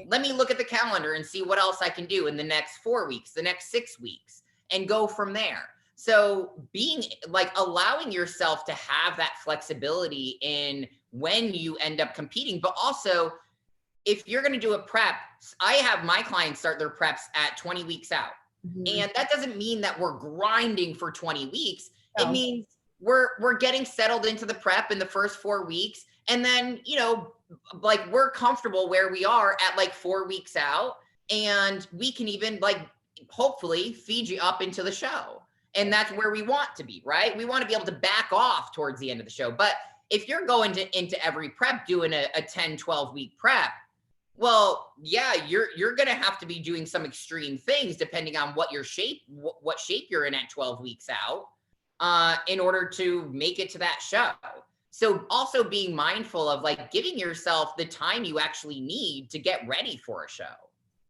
Let me look at the calendar and see what else I can do in the next 4 weeks, the next 6 weeks, and go from there. So being like, allowing yourself to have that flexibility in when you end up competing, but also if you're going to do a prep, I have my clients start their preps at 20 weeks out. And that doesn't mean that we're grinding for 20 weeks. It means we're getting settled into the prep in the first 4 weeks. And then, you know, like we're comfortable where we are at like 4 weeks out. And we can even like, hopefully feed you up into the show. And that's where we want to be, right? We want to be able to back off towards the end of the show. But if you're going into every prep doing a 10, 12 week prep, well, yeah, you're going to have to be doing some extreme things depending on what your shape, what shape you're in at 12 weeks out, in order to make it to that show. So also being mindful of like giving yourself the time you actually need to get ready for a show.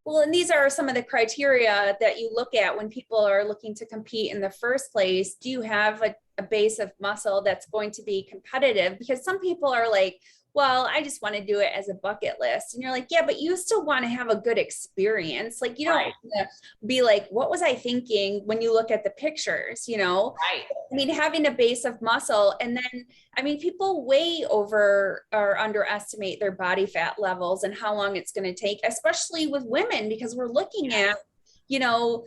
Well, and these are some of the criteria that you look at when people are looking to compete in the first place. Do you have a base of muscle that's going to be competitive? Because some people are like, well, I just want to do it as a bucket list. And you're like, yeah, but you still want to have a good experience. Like, you don't want to be like, what was I thinking when you look at the pictures, you know? Right. I mean, having a base of muscle, and then, I mean, people way over or underestimate their body fat levels and how long it's going to take, especially with women, because we're looking at, you know,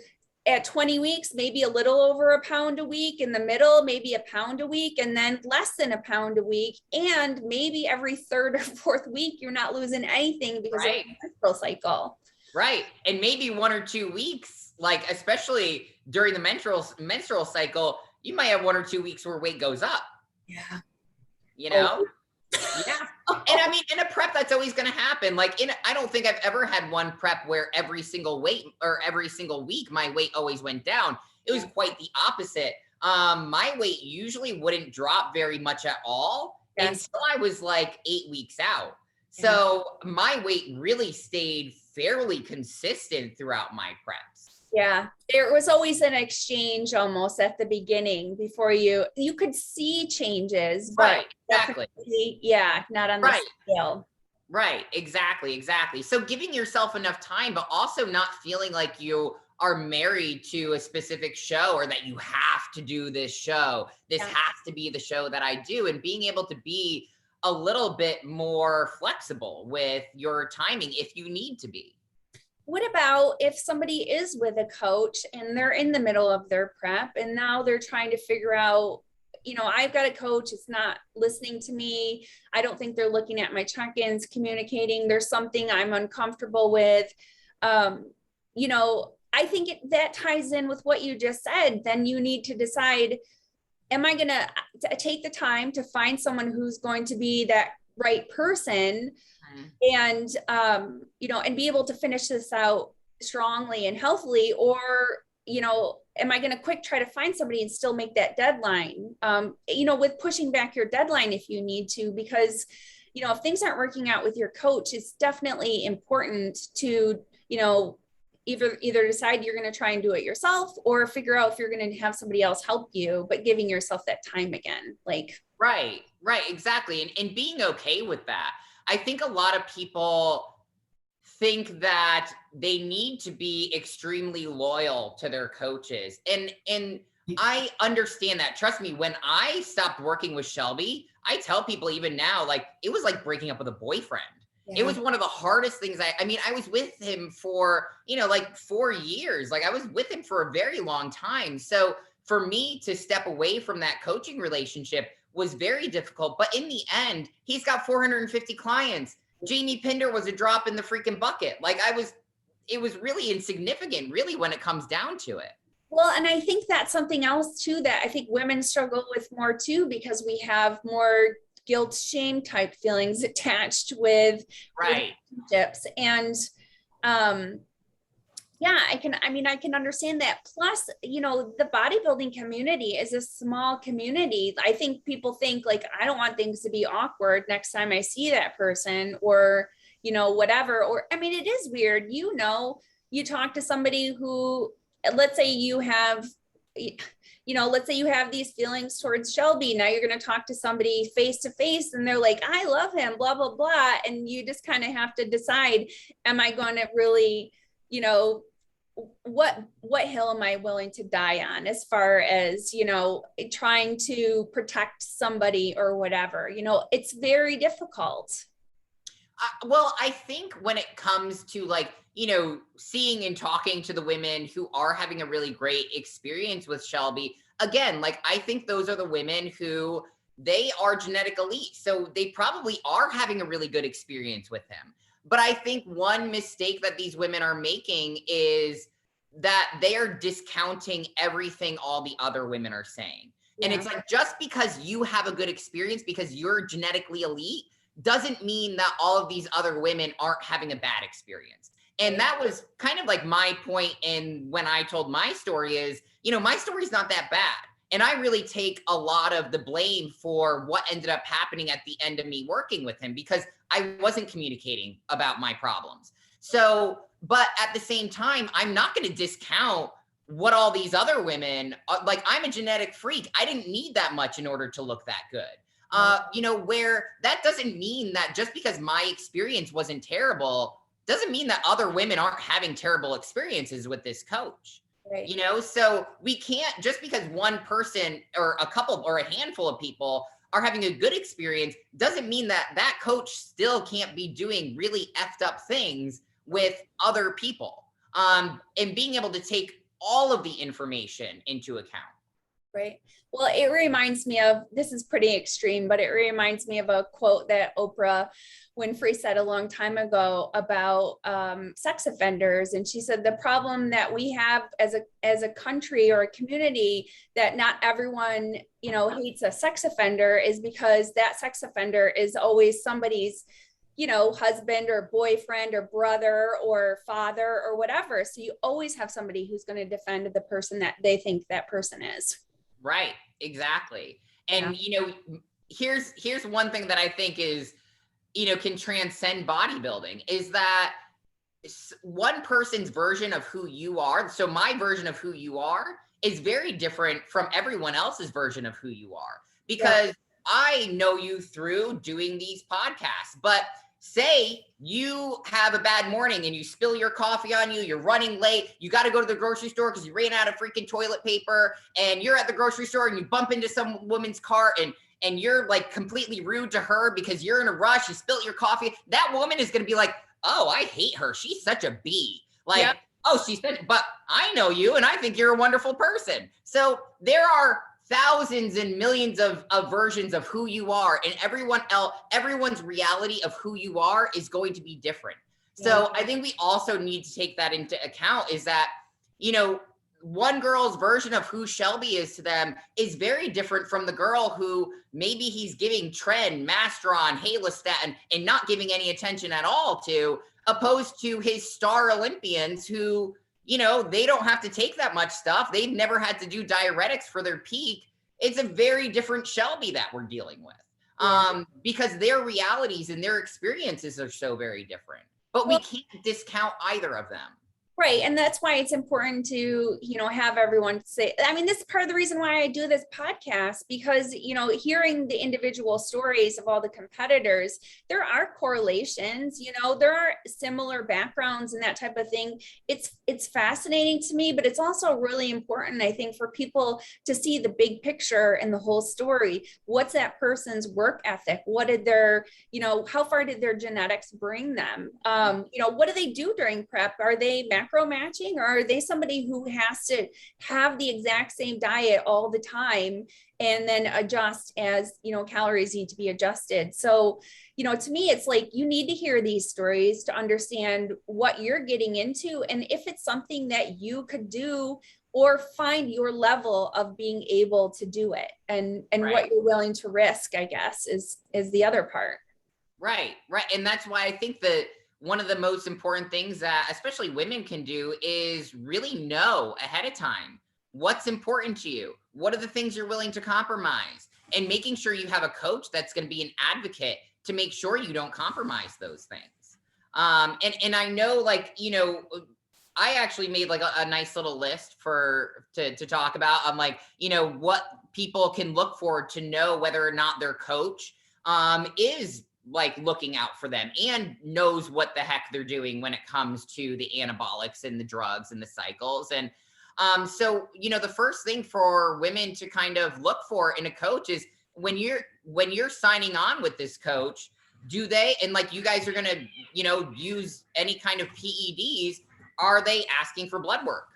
at 20 weeks, maybe a little over a pound a week, in the middle, maybe a pound a week, and then less than a pound a week. And maybe every third or fourth week, you're not losing anything because of the menstrual cycle. Right. And maybe 1 or 2 weeks, like, especially during the menstrual cycle, you might have 1 or 2 weeks where weight goes up. Yeah. You know? Yeah. And I mean, in a prep, that's always going to happen. Like I don't think I've ever had one prep where every single week, my weight always went down. It was quite the opposite. My weight usually wouldn't drop very much at all until I was like 8 weeks out. So my weight really stayed fairly consistent throughout my preps. Yeah, there was always an exchange almost at the beginning before you could see changes, but exactly. Not on the scale. Right, exactly. So giving yourself enough time, but also not feeling like you are married to a specific show or that you have to do this show. This has to be the show that I do, and being able to be a little bit more flexible with your timing if you need to be. What about if somebody is with a coach and they're in the middle of their prep and now they're trying to figure out, you know, I've got a coach, it's not listening to me. I don't think they're looking at my check-ins, communicating. There's something I'm uncomfortable with. You know, I think that ties in with what you just said. Then you need to decide, am I going to take the time to find someone who's going to be that right person and, you know, and be able to finish this out strongly and healthily? Or, you know, am I going to try to find somebody and still make that deadline? You know, with pushing back your deadline if you need to, because, you know, if things aren't working out with your coach, it's definitely important to, you know, either decide you're going to try and do it yourself or figure out if you're going to have somebody else help you, but giving yourself that time again, like. Right, exactly. And being okay with that. I think a lot of people think that they need to be extremely loyal to their coaches. And I understand that. Trust me, when I stopped working with Shelby, I tell people even now, like, it was like breaking up with a boyfriend. It was one of the hardest things. I mean, I was with him for, you know, like 4 years. Like I was with him for a very long time. So for me to step away from that coaching relationship was very difficult. But in the end, he's got 450 clients. Jamie Pinder was a drop in the freaking bucket. Like it was really insignificant, really, when it comes down to it. Well, and I think that's something else too, that I think women struggle with more too, because we have more guilt, shame type feelings attached with relationships. And, I can understand that. Plus, you know, the bodybuilding community is a small community. I think people think like, I don't want things to be awkward next time I see that person, or, you know, whatever. Or, I mean, it is weird. You know, you talk to somebody who, let's say you have these feelings towards Shelby. Now you're going to talk to somebody face to face and they're like, I love him, blah, blah, blah. And you just kind of have to decide, am I going to really, you know, what hill am I willing to die on as far as, you know, trying to protect somebody or whatever, you know, it's very difficult. Well, I think when it comes to like, seeing and talking to the women who are having a really great experience with Shelby, again, like I think those are the women who they are genetic elite. So they probably are having a really good experience with him. But I think one mistake that these women are making is that they are discounting everything all the other women are saying. Yeah. And it's like, just because you have a good experience because you're genetically elite doesn't mean that all of these other women aren't having a bad experience. And that was kind of like my point in when I told my story is, my story's not that bad. And I really take a lot of the blame for what ended up happening at the end of me working with him because I wasn't communicating about my problems. So, but at the same time, I'm not going to discount what all these other women, like I'm a genetic freak. I didn't need that much in order to look that good. Where that doesn't mean that just because my experience wasn't terrible, doesn't mean that other women aren't having terrible experiences with this coach. Right. So we can't, just because one person or a couple or a handful of people are having a good experience, doesn't mean that that coach still can't be doing really effed up things with other people. And being able to take all of the information into account. Right. Well, it reminds me of, this is pretty extreme, but it reminds me of a quote that Oprah Winfrey said a long time ago about sex offenders. And she said, the problem that we have as a country or a community, that not everyone, hates a sex offender, is because that sex offender is always somebody's, husband or boyfriend or brother or father or whatever. So you always have somebody who's going to defend the person that they think that person is. Right. Exactly. And, here's one thing that I think is, can transcend bodybuilding, is that one person's version of who you are. So my version of who you are is very different from everyone else's version of who you are, because I know you through doing these podcasts, but say you have a bad morning and you spill your coffee on you, you're running late, you got to go to the grocery store because you ran out of freaking toilet paper, and you're at the grocery store and you bump into some woman's cart and you're like completely rude to her because you're in a rush, you spilt your coffee. That woman is going to be like, oh, I hate her. She's such a bee. Like, oh, but I know you and I think you're a wonderful person. So there are thousands and millions of versions of who you are, and everyone's reality of who you are is going to be different. So I think we also need to take that into account, is that, one girl's version of who Shelby is to them is very different from the girl who maybe he's giving tren, masteron, halostatin, and not giving any attention at all to, opposed to his star Olympians who, they don't have to take that much stuff. They've never had to do diuretics for their peak. It's a very different Shelby that we're dealing with, because their realities and their experiences are so very different. But we can't discount either of them. Right. And that's why it's important to, have everyone say, this is part of the reason why I do this podcast, because, hearing the individual stories of all the competitors, there are correlations, there are similar backgrounds and that type of thing. It's fascinating to me, but it's also really important, I think, for people to see the big picture and the whole story. What's that person's work ethic? What did their, how far did their genetics bring them? What do they do during prep? Are they macro matching, or are they somebody who has to have the exact same diet all the time and then adjust as calories need to be adjusted? So to me, it's like, you need to hear these stories to understand what you're getting into, and if it's something that you could do, or find your level of being able to do it, and what you're willing to risk, I guess, is the other part. Right. And that's why I think that one of the most important things that especially women can do is really know ahead of time what's important to you. What are the things you're willing to compromise? And making sure you have a coach that's going to be an advocate to make sure you don't compromise those things. And I know, I actually made like a nice little list to talk about on what people can look for to know whether or not their coach is looking out for them and knows what the heck they're doing when it comes to the anabolics and the drugs and the cycles. And so, the first thing for women to kind of look for in a coach is when you're signing on with this coach, Do they, and like you guys are going to, use any kind of PEDs, are they asking for blood work?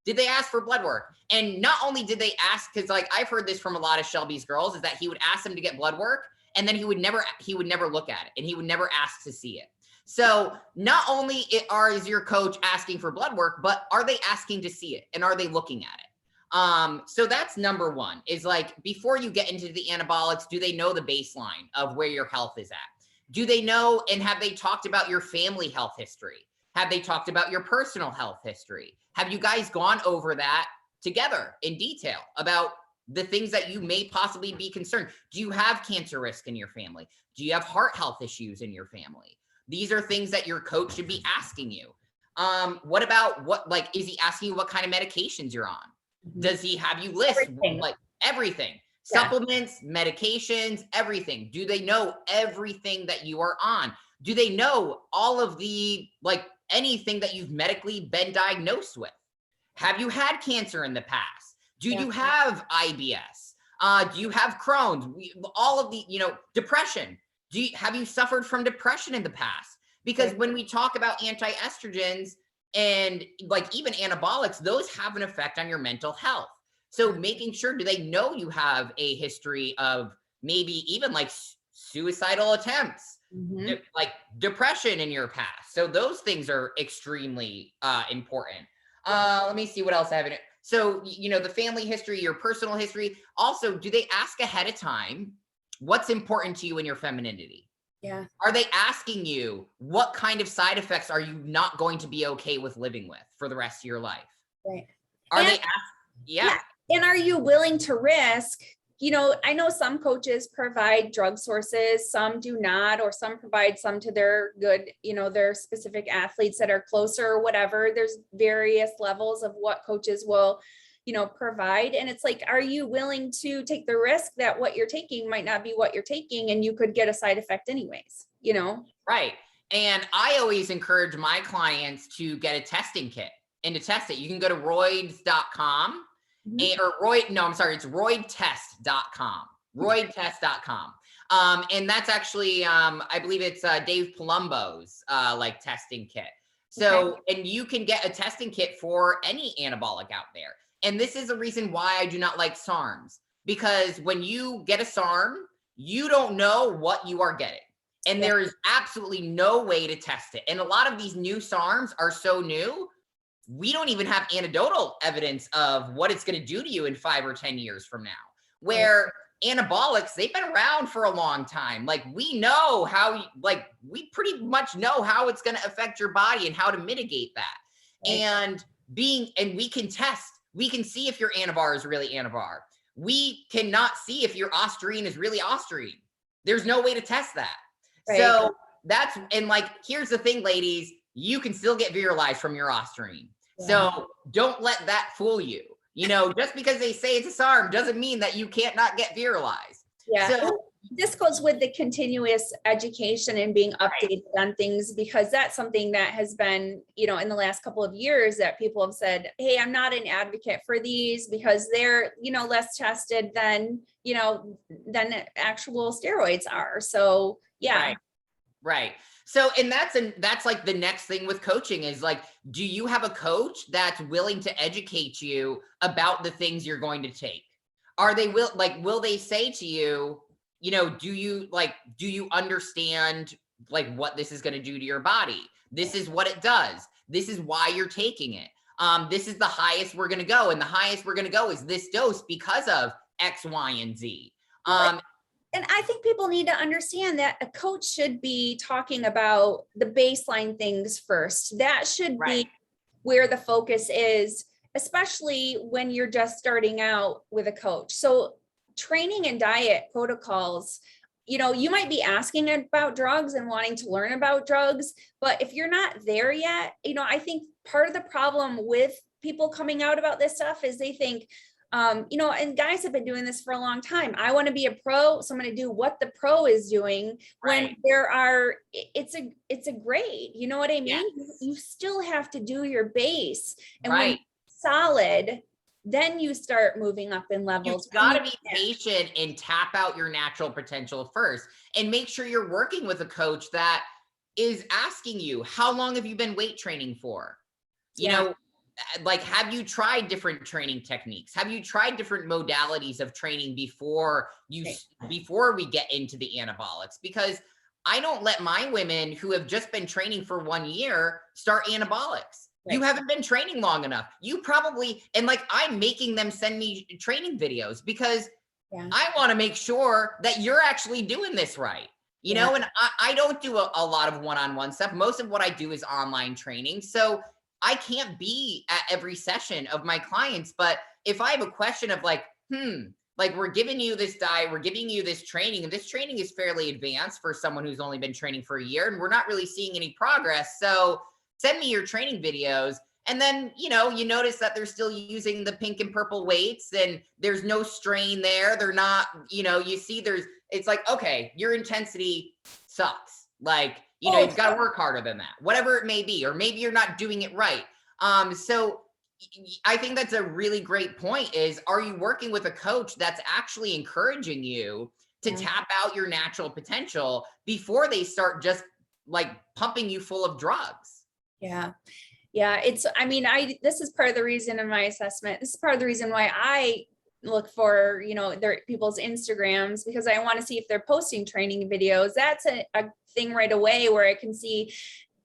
Did they ask for blood work? And not only did they ask, because like I've heard this from a lot of Shelby's girls, is that he would ask them to get blood work and then he would never look at it and he would never ask to see it. So not only is your coach asking for blood work, but are they asking to see it and are they looking at it? So that's number one, is like, before you get into the anabolics, do they know the baseline of where your health is at? Do they know, and have they talked about your family health history? Have they talked about your personal health history? Have you guys gone over that together in detail about the things that you may possibly be concerned? Do you have cancer risk in your family? Do you have heart health issues in your family? These are things that your coach should be asking you. What about is he asking you what kind of medications you're on? Does he have you list everything? Yeah. Supplements, medications, everything. Do they know everything that you are on? Do they know all of the, anything that you've medically been diagnosed with? Have you had cancer in the past? Do you have IBS? Do you have Crohn's? All of the, depression. Have you suffered from depression in the past? Because when we talk about anti-estrogens and even anabolics, those have an effect on your mental health. So making sure, do they know you have a history of maybe even suicidal attempts, depression in your past? So those things are extremely important. Let me see what else I have in it. So, the family history, your personal history. Also, do they ask ahead of time what's important to you in your femininity? Yeah. Are they asking you what kind of side effects are you not going to be okay with living with for the rest of your life? Right. Are they asking? Yeah. And are you willing to risk? I know some coaches provide drug sources, some do not, or some provide some to their good, their specific athletes that are closer or whatever. There's various levels of what coaches will, provide. And it's like, are you willing to take the risk that what you're taking might not be what you're taking and you could get a side effect anyways, Right. And I always encourage my clients to get a testing kit and to test it. You can go to roids.com. It's roidtest.com, roidtest.com. And that's actually, I believe it's Dave Palumbo's testing kit. So, and you can get a testing kit for any anabolic out there. And this is a reason why I do not like SARMs, because when you get a SARM, you don't know what you are getting. And there is absolutely no way to test it. And a lot of these new SARMs are so new, we don't even have anecdotal evidence of what it's going to do to you in 5 or 10 years from now. Where anabolics, they've been around for a long time. We know how, we pretty much know how it's going to affect your body and how to mitigate that. And we can test, we can see if your anavar is really anavar. We cannot see if your osterine is really osterine. There's no way to test that. Right. So that's, and here's the thing, ladies, you can still get virilized from your osterine. Yeah. So don't let that fool you. Just because they say it's a SARM doesn't mean that you can't not get virilized. Yeah. So this goes with the continuous education and being updated on things, because that's something that has been, in the last couple of years that people have said, hey, I'm not an advocate for these because they're, less tested than actual steroids are. So yeah. Right. So, and that's the next thing with coaching is do you have a coach that's willing to educate you about the things you're going to take? Are they will they say to you, do you understand what this is going to do to your body? This is what it does. This is why you're taking it. This is the highest we're going to go. And the highest we're going to go is this dose because of X, Y, and Z. And I think people need to understand that a coach should be talking about the baseline things first. That should be where the focus is, especially when you're just starting out with a coach. So training and diet protocols, you might be asking about drugs and wanting to learn about drugs, but if you're not there yet, I think part of the problem with people coming out about this stuff is they think, and guys have been doing this for a long time. I want to be a pro, so I'm going to do what the pro is doing. When it's a grade, you know what I mean? Yes. You still have to do your base, and when you're solid, then you start moving up in levels. You've got to be patient and tap out your natural potential first, and make sure you're working with a coach that is asking you, how long have you been weight training for? You know, like, have you tried different training techniques? Have you tried different modalities of training before we get into the anabolics? Because I don't let my women who have just been training for 1 year start anabolics. Right. You haven't been training long enough. You probably, and like, I'm making them send me training videos because I want to make sure that you're actually doing this right. You know, and I don't do a lot of one-on-one stuff. Most of what I do is online training. So I can't be at every session of my clients. But if I have a question of like, like, we're giving you this diet, we're giving you this training, and this training is fairly advanced for someone who's only been training for a year, and we're not really seeing any progress. So send me your training videos. And then, you know, you notice that they're still using the pink and purple weights and there's no strain there. They're not, you know, you see it's like, okay, your intensity sucks. Like, you know, you've got to work harder than that, whatever it may be, or maybe you're not doing it right. So I think that's a really great point is, are you working with a coach that's actually encouraging you to tap out your natural potential before they start just like pumping you full of drugs? Yeah. I mean, this is part of the reason in my assessment, this is part of the reason why I look for, you know, their people's Instagrams, because I want to see if they're posting training videos. That's a thing right away where I can see,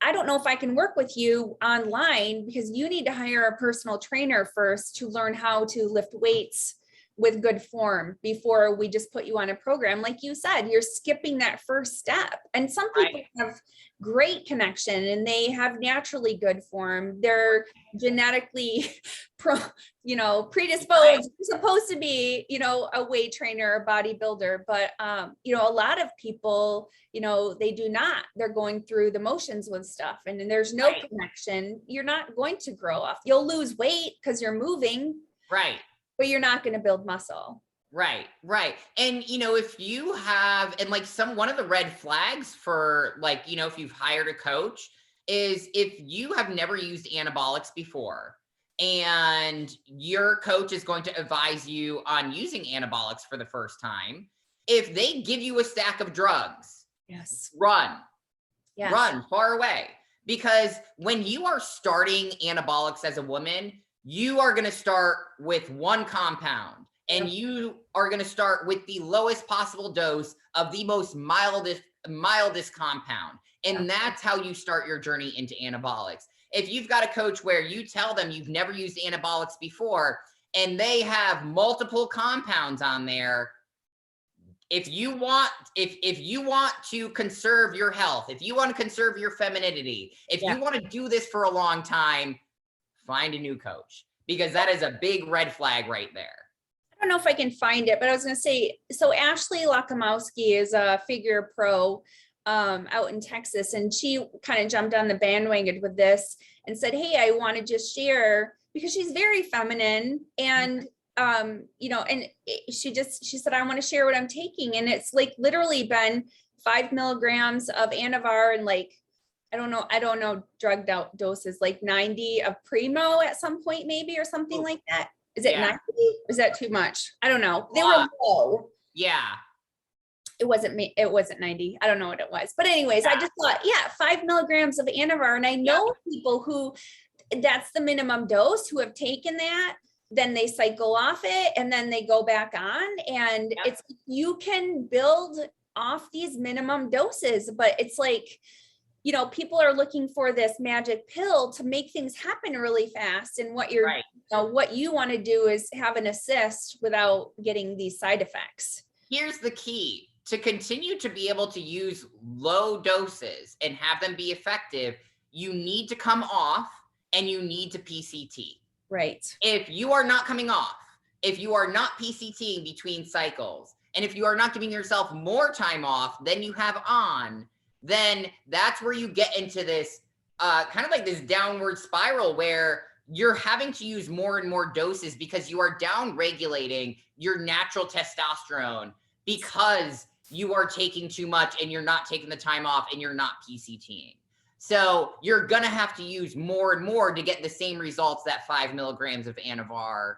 I don't know if I can work with you online, because you need to hire a personal trainer first to learn how to lift weights with good form before we just put you on a program. Like you said, you're skipping that first step. And some people have great connection and they have naturally good form. They're genetically predisposed, supposed to be, you know, a weight trainer, a bodybuilder, but you know, a lot of people, you know, they do not, they're going through the motions with stuff and then there's no connection. You're not going to grow off. You'll lose weight because you're moving. Right. But you're not going to build muscle. Right. And, you know, if you have, and like one of the red flags for like, you know, if you've hired a coach is if you have never used anabolics before and your coach is going to advise you on using anabolics for the first time, if they give you a stack of drugs, run far away. Because when you are starting anabolics as a woman, you are going to start with one compound and you are going to start with the lowest possible dose of the most mildest compound. And that's how you start your journey into anabolics. If you've got a coach where you tell them you've never used anabolics before and they have multiple compounds on there, if you want to conserve your health, if you want to conserve your femininity, if you want to do this for a long time, find a new coach, because that is a big red flag right there. I don't know if I can find it, but I was going to say, so Ashley Lakomowski is a figure pro out in Texas, and she kind of jumped on the bandwagon with this and said, hey, I want to just share, because she's very feminine and you know, and she said, I want to share what I'm taking. And it's like literally been 5 milligrams of Anavar and like, I don't know drug doses, like 90 of Primo at some point, maybe, or something like that. Is it 90? Is that too much? I don't know. They were low. Yeah. It wasn't 90. I don't know what it was. But anyways, I just thought, 5 milligrams of Anavar. And I know people who that's the minimum dose who have taken that, then they cycle off it and then they go back on. And it's, you can build off these minimum doses, but it's like, you know, people are looking for this magic pill to make things happen really fast. And what you're, you know, what you want to do is have an assist without getting these side effects. Here's the key: to continue to be able to use low doses and have them be effective, you need to come off and you need to PCT. Right. If you are not coming off, if you are not PCTing between cycles, and if you are not giving yourself more time off than you have on, then that's where you get into this kind of like this downward spiral where you're having to use more and more doses because you are down regulating your natural testosterone because you are taking too much and you're not taking the time off and you're not PCTing. So you're going to have to use more and more to get the same results that 5 milligrams of Anavar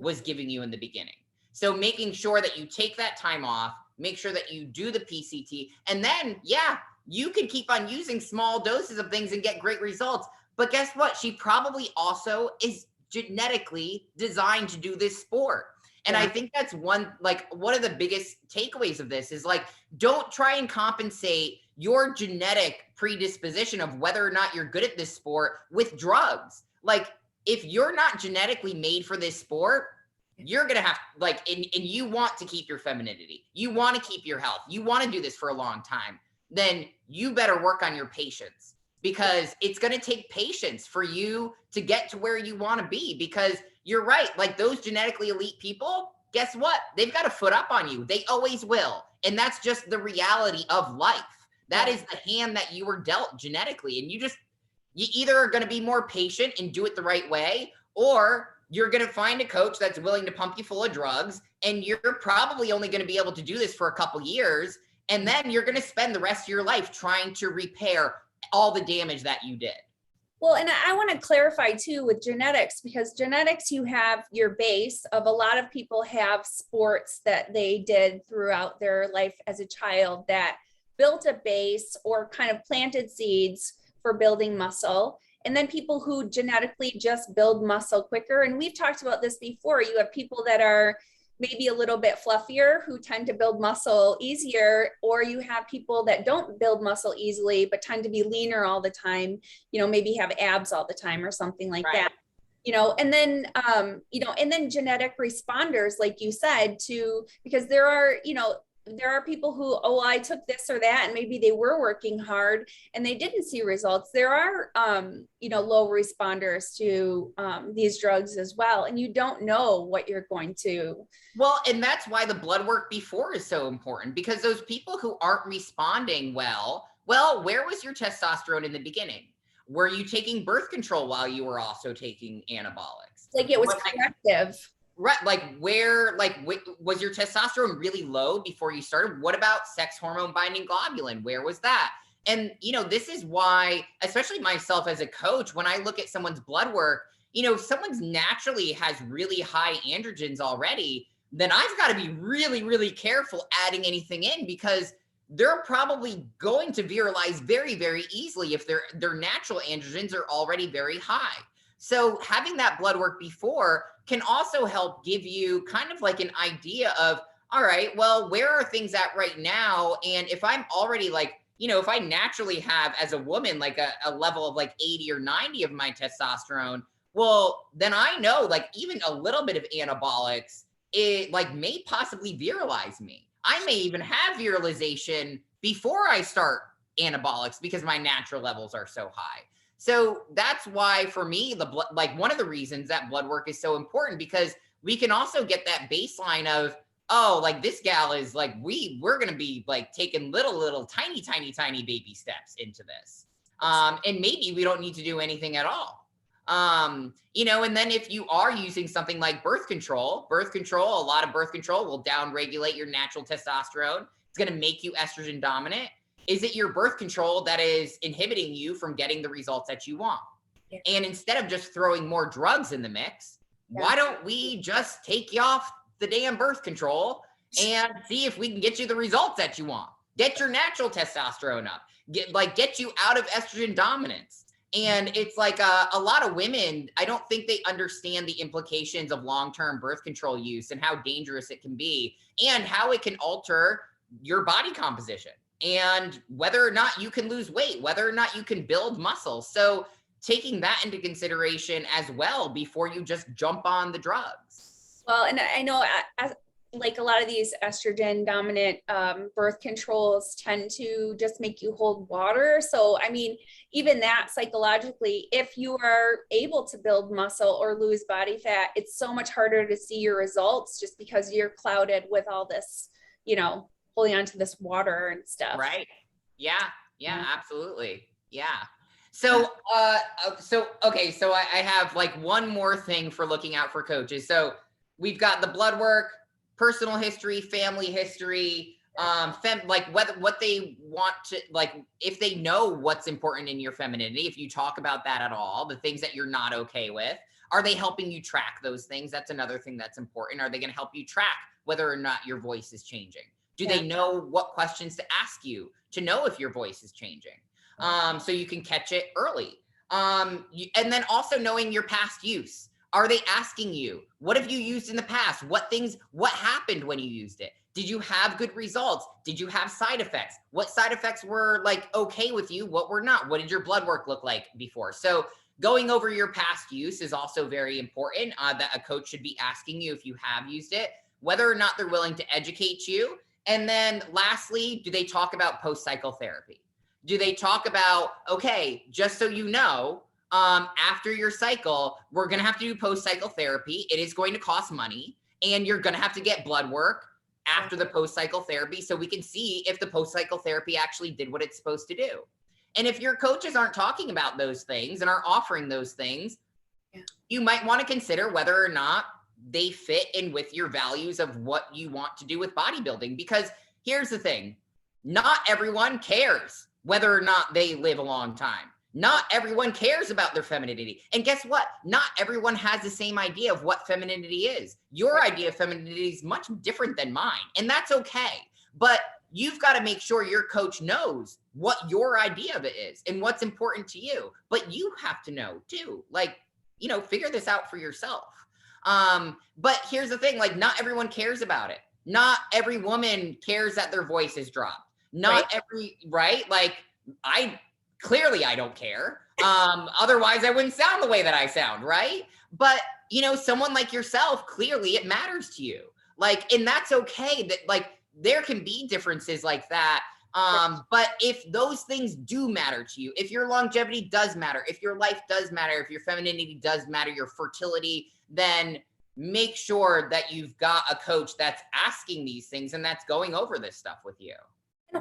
was giving you in the beginning. So making sure that you take that time off, make sure that you do the PCT, and then, yeah, you can keep on using small doses of things and get great results. But guess what? She probably also is genetically designed to do this sport. And I think that's one of the biggest takeaways of this is like, don't try and compensate your genetic predisposition of whether or not you're good at this sport with drugs. Like, if you're not genetically made for this sport, you're going to have and you want to keep your femininity. You want to keep your health. You want to do this for a long time. Then you better work on your patience, because it's going to take patience for you to get to where you want to be. Because you're right. Like, those genetically elite people, guess what? They've got a foot up on you. They always will. And that's just the reality of life. That is the hand that you were dealt genetically. And you either are going to be more patient and do it the right way, or you're going to find a coach that's willing to pump you full of drugs. And you're probably only going to be able to do this for a couple years. And then you're going to spend the rest of your life trying to repair all the damage that you did. Well, and I want to clarify too with genetics, because genetics, you have your base of, a lot of people have sports that they did throughout their life as a child that built a base or kind of planted seeds for building muscle. And then people who genetically just build muscle quicker. And we've talked about this before. You have people that are maybe a little bit fluffier who tend to build muscle easier, or you have people that don't build muscle easily but tend to be leaner all the time, maybe have abs all the time or something like that. And then and then genetic responders, like you said, because there are people who, I took this or that, and maybe they were working hard and they didn't see results. There are, low responders to these drugs as well. And you don't know what you're going to. Well, and that's why the blood work before is so important, because those people who aren't responding well, where was your testosterone in the beginning? Were you taking birth control while you were also taking anabolics? Like, it was corrective. Right. Was your testosterone really low before you started? What about sex hormone binding globulin? Where was that? And, this is why, especially myself as a coach, when I look at someone's blood work, someone's naturally has really high androgens already, then I've got to be really, really careful adding anything in, because they're probably going to virilize very, very easily if their natural androgens are already very high. So having that blood work before can also help give you kind of like an idea of, all right, well, where are things at right now? And if I'm already if I naturally have, as a woman, like a level of 80 or 90 of my testosterone, well, then I know even a little bit of anabolics, it may possibly virilize me. I may even have virilization before I start anabolics because my natural levels are so high. So that's why, for me, the blood, one of the reasons that blood work is so important, because we can also get that baseline of, this gal is we're going to be taking little tiny baby steps into this. And maybe we don't need to do anything at all. And then if you are using something like birth control, a lot of birth control will downregulate your natural testosterone. It's going to make you estrogen dominant. Is it your birth control that is inhibiting you from getting the results that you want? Yeah. And instead of just throwing more drugs in the mix, why don't we just take you off the damn birth control and see if we can get you the results that you want? Get your natural testosterone up, get you out of estrogen dominance. And it's a lot of women, I don't think they understand the implications of long-term birth control use and how dangerous it can be and how it can alter your body composition and whether or not you can lose weight, whether or not you can build muscle. So taking that into consideration as well before you just jump on the drugs. Well, and I know a lot of these estrogen dominant birth controls tend to just make you hold water. So, I mean, even that psychologically, if you are able to build muscle or lose body fat, it's so much harder to see your results just because you're clouded with all this, holding on to this water and stuff. Right. Yeah. Yeah, absolutely. Yeah. So, okay. So I have one more thing for looking out for coaches. So we've got the blood work, personal history, family history, what they want to, if they know what's important in your femininity, if you talk about that at all, the things that you're not okay with, Are they helping you track those things? That's another thing that's important. Are they going to help you track whether or not your voice is changing? Do they know what questions to ask you to know if your voice is changing? So you can catch it early. And then also knowing your past use. Are they asking you, what have you used in the past? What happened when you used it? Did you have good results? Did you have side effects? What side effects were like okay with you? What were not? What did your blood work look like before? So going over your past use is also very important, that a coach should be asking you if you have used it, whether or not they're willing to educate you. And then lastly, do they talk about post-cycle therapy? Do they talk about, okay, just so you know, after your cycle, we're going to have to do post-cycle therapy. It is going to cost money, and you're going to have to get blood work after the post-cycle therapy so we can see if the post-cycle therapy actually did what it's supposed to do. And if your coaches aren't talking about those things and aren't offering those things, you might want to consider whether or not they fit in with your values of what you want to do with bodybuilding. Because here's the thing, not everyone cares whether or not they live a long time. Not everyone cares about their femininity. And guess what? Not everyone has the same idea of what femininity is. Your idea of femininity is much different than mine, and that's okay. But you've got to make sure your coach knows what your idea of it is and what's important to you. But you have to know too, like, you know, figure this out for yourself. But here's the thing, like, not everyone cares about it. Not every woman cares that their voice is dropped. Not every, right? Like, clearly I don't care. Otherwise I wouldn't sound the way that I sound, right? But, you know, someone like yourself, clearly it matters to you. Like, and that's okay. That, like, there can be differences like that. But if those things do matter to you, if your longevity does matter, if your life does matter, if your femininity does matter, your fertility, then make sure that you've got a coach that's asking these things and that's going over this stuff with you.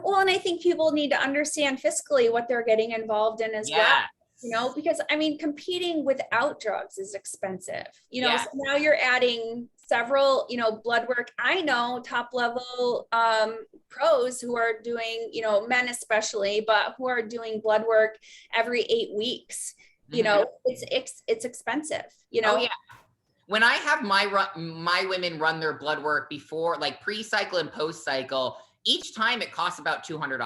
Well, and I think people need to understand fiscally what they're getting involved in as well. You know, because I mean, competing without drugs is expensive, you know, so now you're adding several, you know, blood work. I know top level pros who are doing, you know, men especially, but who are doing blood work every 8 weeks. You know, it's expensive, you know. Oh, yeah. When I have my women run their blood work before, like pre-cycle and post-cycle, each time it costs about $200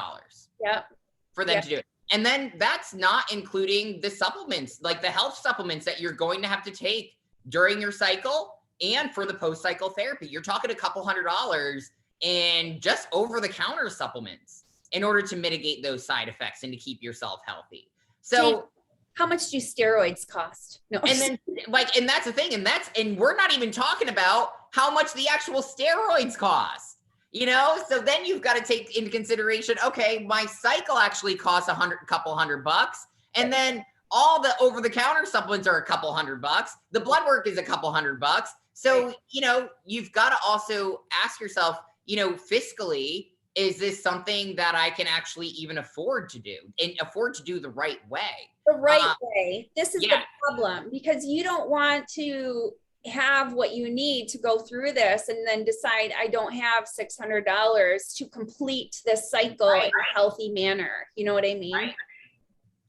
for them to do it. And then that's not including the supplements, like the health supplements that you're going to have to take during your cycle and for the post-cycle therapy. You're talking a couple $100 in just over-the-counter supplements in order to mitigate those side effects and to keep yourself healthy. So how much do steroids cost? No. And then like, and that's the thing. And we're not even talking about how much the actual steroids cost. You know, so then you've got to take into consideration, okay, my cycle actually costs a couple $100, and then all the over-the-counter supplements are a couple $100. The blood work is a couple $100. So, you know, you've got to also ask yourself, you know, fiscally, is this something that I can actually even afford to do and afford to do the right way? The right way. This is the problem, because you don't want to have what you need to go through this and then decide I don't have $600 to complete this cycle in a healthy manner. You know what I mean?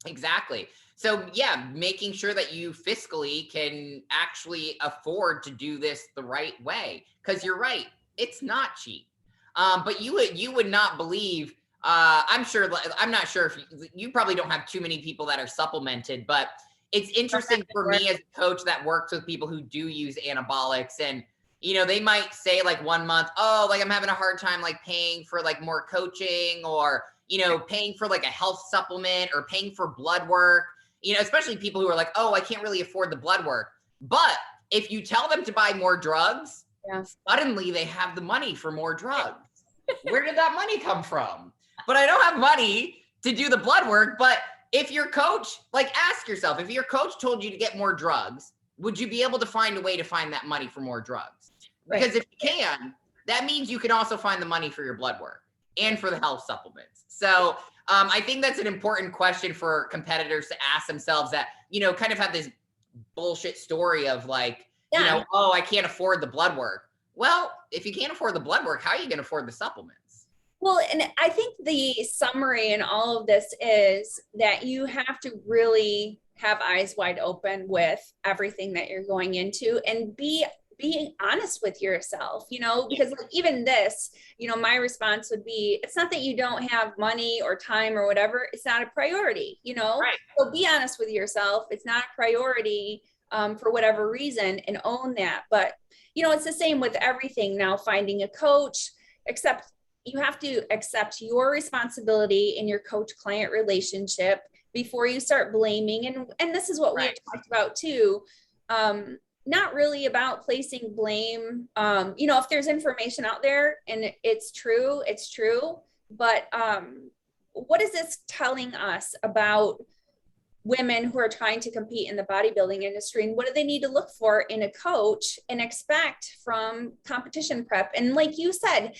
Exactly. So yeah, making sure that you fiscally can actually afford to do this the right way. Because you're right, it's not cheap. But you would not believe, I'm not sure if you probably don't have too many people that are supplemented, but it's interesting for me as a coach that works with people who do use anabolics, and, you know, they might say like 1 month, oh, like I'm having a hard time like paying for like more coaching, or, you know, paying for like a health supplement or paying for blood work, you know, especially people who are like, oh, I can't really afford the blood work. But if you tell them to buy more drugs, suddenly they have the money for more drugs. Where did that money come from? But I don't have money to do the blood work. But if your coach, like, ask yourself, if your coach told you to get more drugs, would you be able to find a way to find that money for more drugs? Because if you can, that means you can also find the money for your blood work and for the health supplements. So I think that's an important question for competitors to ask themselves, that, you know, kind of have this bullshit story of like, you know, oh, I can't afford the blood work. Well, if you can't afford the blood work, how are you going to afford the supplements? Well, and I think the summary in all of this is that you have to really have eyes wide open with everything that you're going into, and being honest with yourself, because like even this, my response would be, it's not that you don't have money or time or whatever, it's not a priority, Right. so be honest with yourself. It's not a priority for whatever reason, and own that. But it's the same with everything now, finding a coach, except you have to accept your responsibility in your coach client relationship before you start blaming. And this is what we had talked about too. Not really about placing blame. If there's information out there and it's true, it's true. But what is this telling us about women who are trying to compete in the bodybuilding industry, and what do they need to look for in a coach and expect from competition prep? And like you said,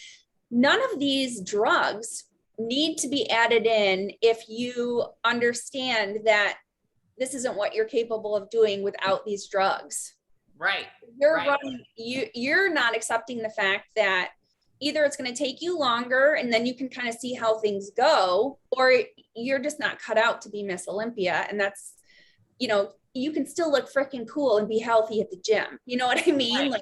none of these drugs need to be added in if you understand that this isn't what you're capable of doing without these drugs. Right. You're not accepting the fact that either it's going to take you longer and then you can kind of see how things go, or you're just not cut out to be Miss Olympia. And that's, you can still look freaking cool and be healthy at the gym. You know what I mean?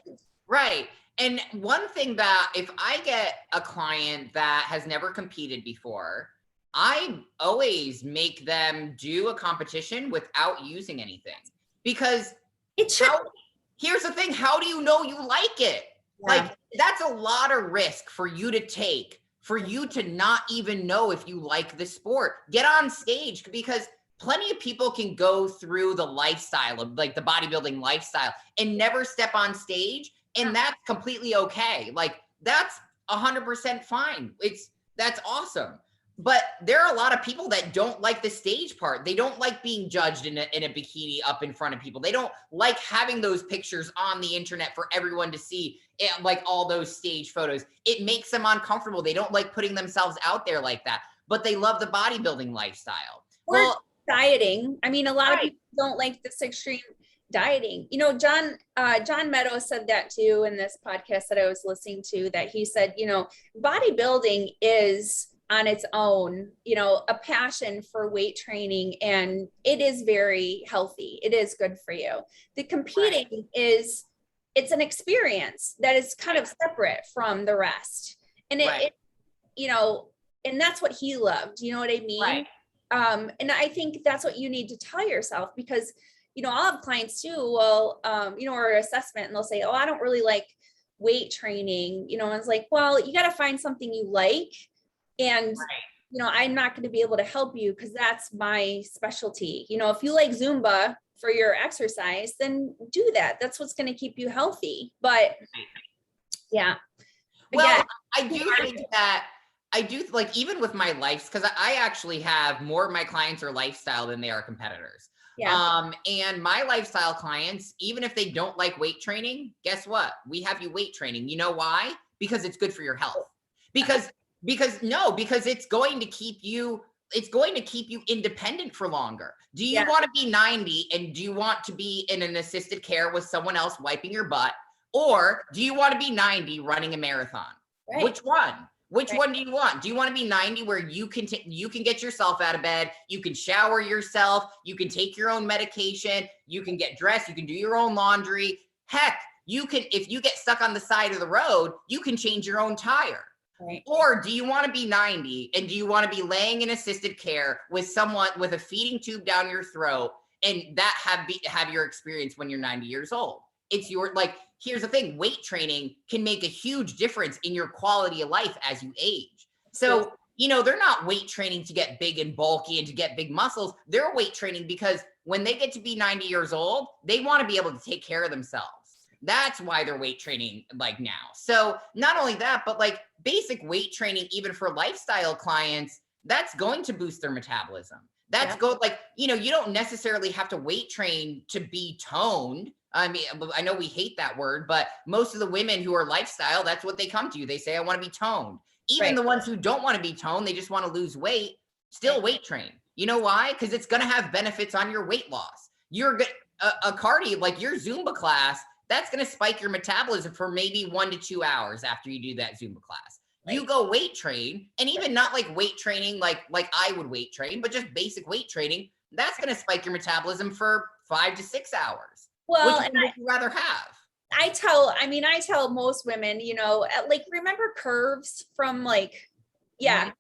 Right. And one thing that if I get a client that has never competed before, I always make them do a competition without using anything, because here's the thing. How do you know you like it? Yeah. Like, that's a lot of risk for you to take, for you to not even know if you like the sport. Get on stage, because plenty of people can go through the lifestyle of like the bodybuilding lifestyle and never step on stage. And that's completely okay. Like, that's 100% fine. That's awesome. But there are a lot of people that don't like the stage part. They don't like being judged in a bikini up in front of people. They don't like having those pictures on the internet for everyone to see, like all those stage photos. It makes them uncomfortable. They don't like putting themselves out there like that, but they love the bodybuilding lifestyle. Or dieting. I mean, a lot of people don't like this extreme dieting. John Meadows said that too in this podcast that I was listening to, that he said, bodybuilding is on its own, a passion for weight training, and it is very healthy. It is good for you. The competing it's an experience that is kind of separate from the rest. And and that's what he loved. You know what I mean? Right. And I think that's what you need to tell yourself, because, I'll have clients too, or assessment, and they'll say, oh, I don't really like weight training, and it's like, well, you got to find something you like. And, I'm not going to be able to help you because that's my specialty. If you like Zumba for your exercise, then do that. That's what's going to keep you healthy. But yeah. Well, I do think that like, even with my life, because I actually have more of my clients are lifestyle than they are competitors. Yeah. And my lifestyle clients, even if they don't like weight training, guess what? We have you weight training. You know why? Because it's good for your health. Because it's going to keep you independent for longer. Do you want to be 90 and do you want to be in an assisted care with someone else wiping your butt? Or do you want to be 90 running a marathon? Right. Which one? Which one do you want? Do you want to be 90 where you can get yourself out of bed, you can shower yourself, you can take your own medication, you can get dressed, you can do your own laundry. Heck, if you get stuck on the side of the road, you can change your own tire. Right. Or do you want to be 90 and do you want to be laying in assisted care with someone with a feeding tube down your throat, and that have your experience when you're 90 years old? It's here's the thing, weight training can make a huge difference in your quality of life as you age. So, they're not weight training to get big and bulky and to get big muscles. They're weight training because when they get to be 90 years old, they want to be able to take care of themselves. That's why they're weight training like now. So not only that, but like basic weight training, even for lifestyle clients, that's going to boost their metabolism. That's you don't necessarily have to weight train to be toned. I mean, I know we hate that word, but most of the women who are lifestyle, that's what they come to. They say, I want to be toned. Even the ones who don't want to be toned, they just want to lose weight, still weight train. You know why? Because it's going to have benefits on your weight loss. You're a cardio, like your Zumba class, that's going to spike your metabolism for maybe 1 to 2 hours after you do that Zumba class. Right. You go weight train, and even not like weight training, like I would weight train, but just basic weight training. that's going to spike your metabolism for 5 to 6 hours. Well, Which and would you rather have? I tell most women, like, remember curves from like, yeah, Mhm.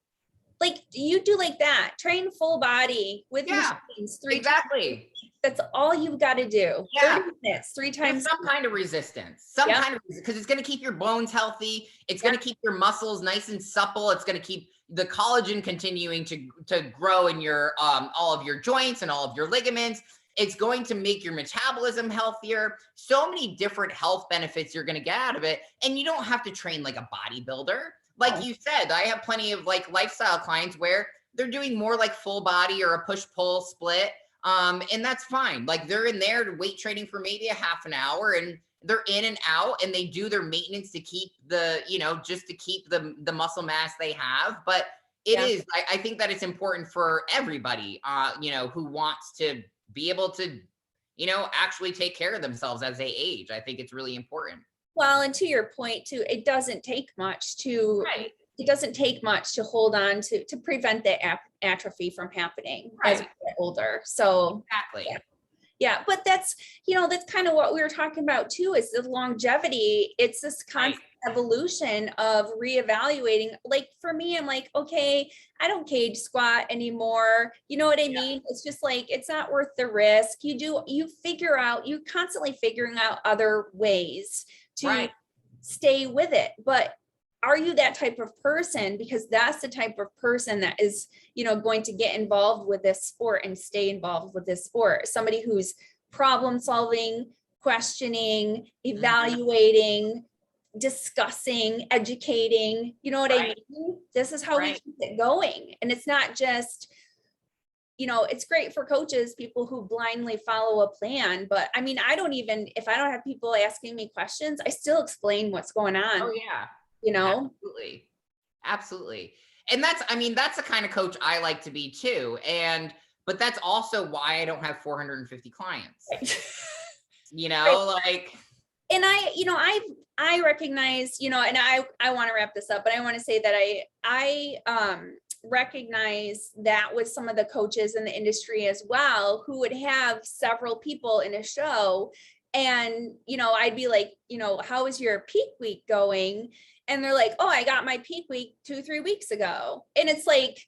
like you do like that, train full body with Yeah, machines 3 times. exactly. That's all you've got to do. Yeah. 30 minutes, 3 Just times. some kind of resistance, Yep. because it's going to keep your bones healthy. It's Yep. going to keep your muscles nice and supple. It's going to keep the collagen continuing to grow in your all of your joints and all of your ligaments. It's going to make your metabolism healthier. So many different health benefits you're going to get out of it. And you don't have to train like a bodybuilder. Like you said, I have plenty of like lifestyle clients where they're doing more like full body or a push-pull split. And that's fine. Like they're in there to weight training for maybe a half an hour, and they're in and out, and they do their maintenance to keep the, just to keep the muscle mass they have. But I think that it's important for everybody, who wants to be able to, actually take care of themselves as they age. I think it's really important. Well, and to your point too, it doesn't take much to Right. hold on to prevent the atrophy from happening as we Right. get older. So Exactly. yeah, but that's kind of what we were talking about too, is the longevity. It's this constant evolution of reevaluating. Like for me, I'm like, okay, I don't cage squat anymore. You know what I mean? It's just like, it's not worth the risk. You're constantly figuring out other ways to stay with it. But are you that type of person? Because that's the type of person that is, going to get involved with this sport and stay involved with this sport. Somebody who's problem solving, questioning, evaluating, discussing, educating. You know what I mean? This is how we keep it going. And it's not just, it's great for coaches, people who blindly follow a plan. But I mean, if I don't have people asking me questions, I still explain what's going on. Oh yeah. Absolutely. Absolutely. And that's the kind of coach I like to be too. But that's also why I don't have 450 clients. Like. And I recognize, and I want to wrap this up, but I want to say that I recognize that with some of the coaches in the industry as well, who would have several people in a show. And, I'd be like, how is your peak week going? And they're like, oh, I got my peak week 2-3 weeks ago. And it's like,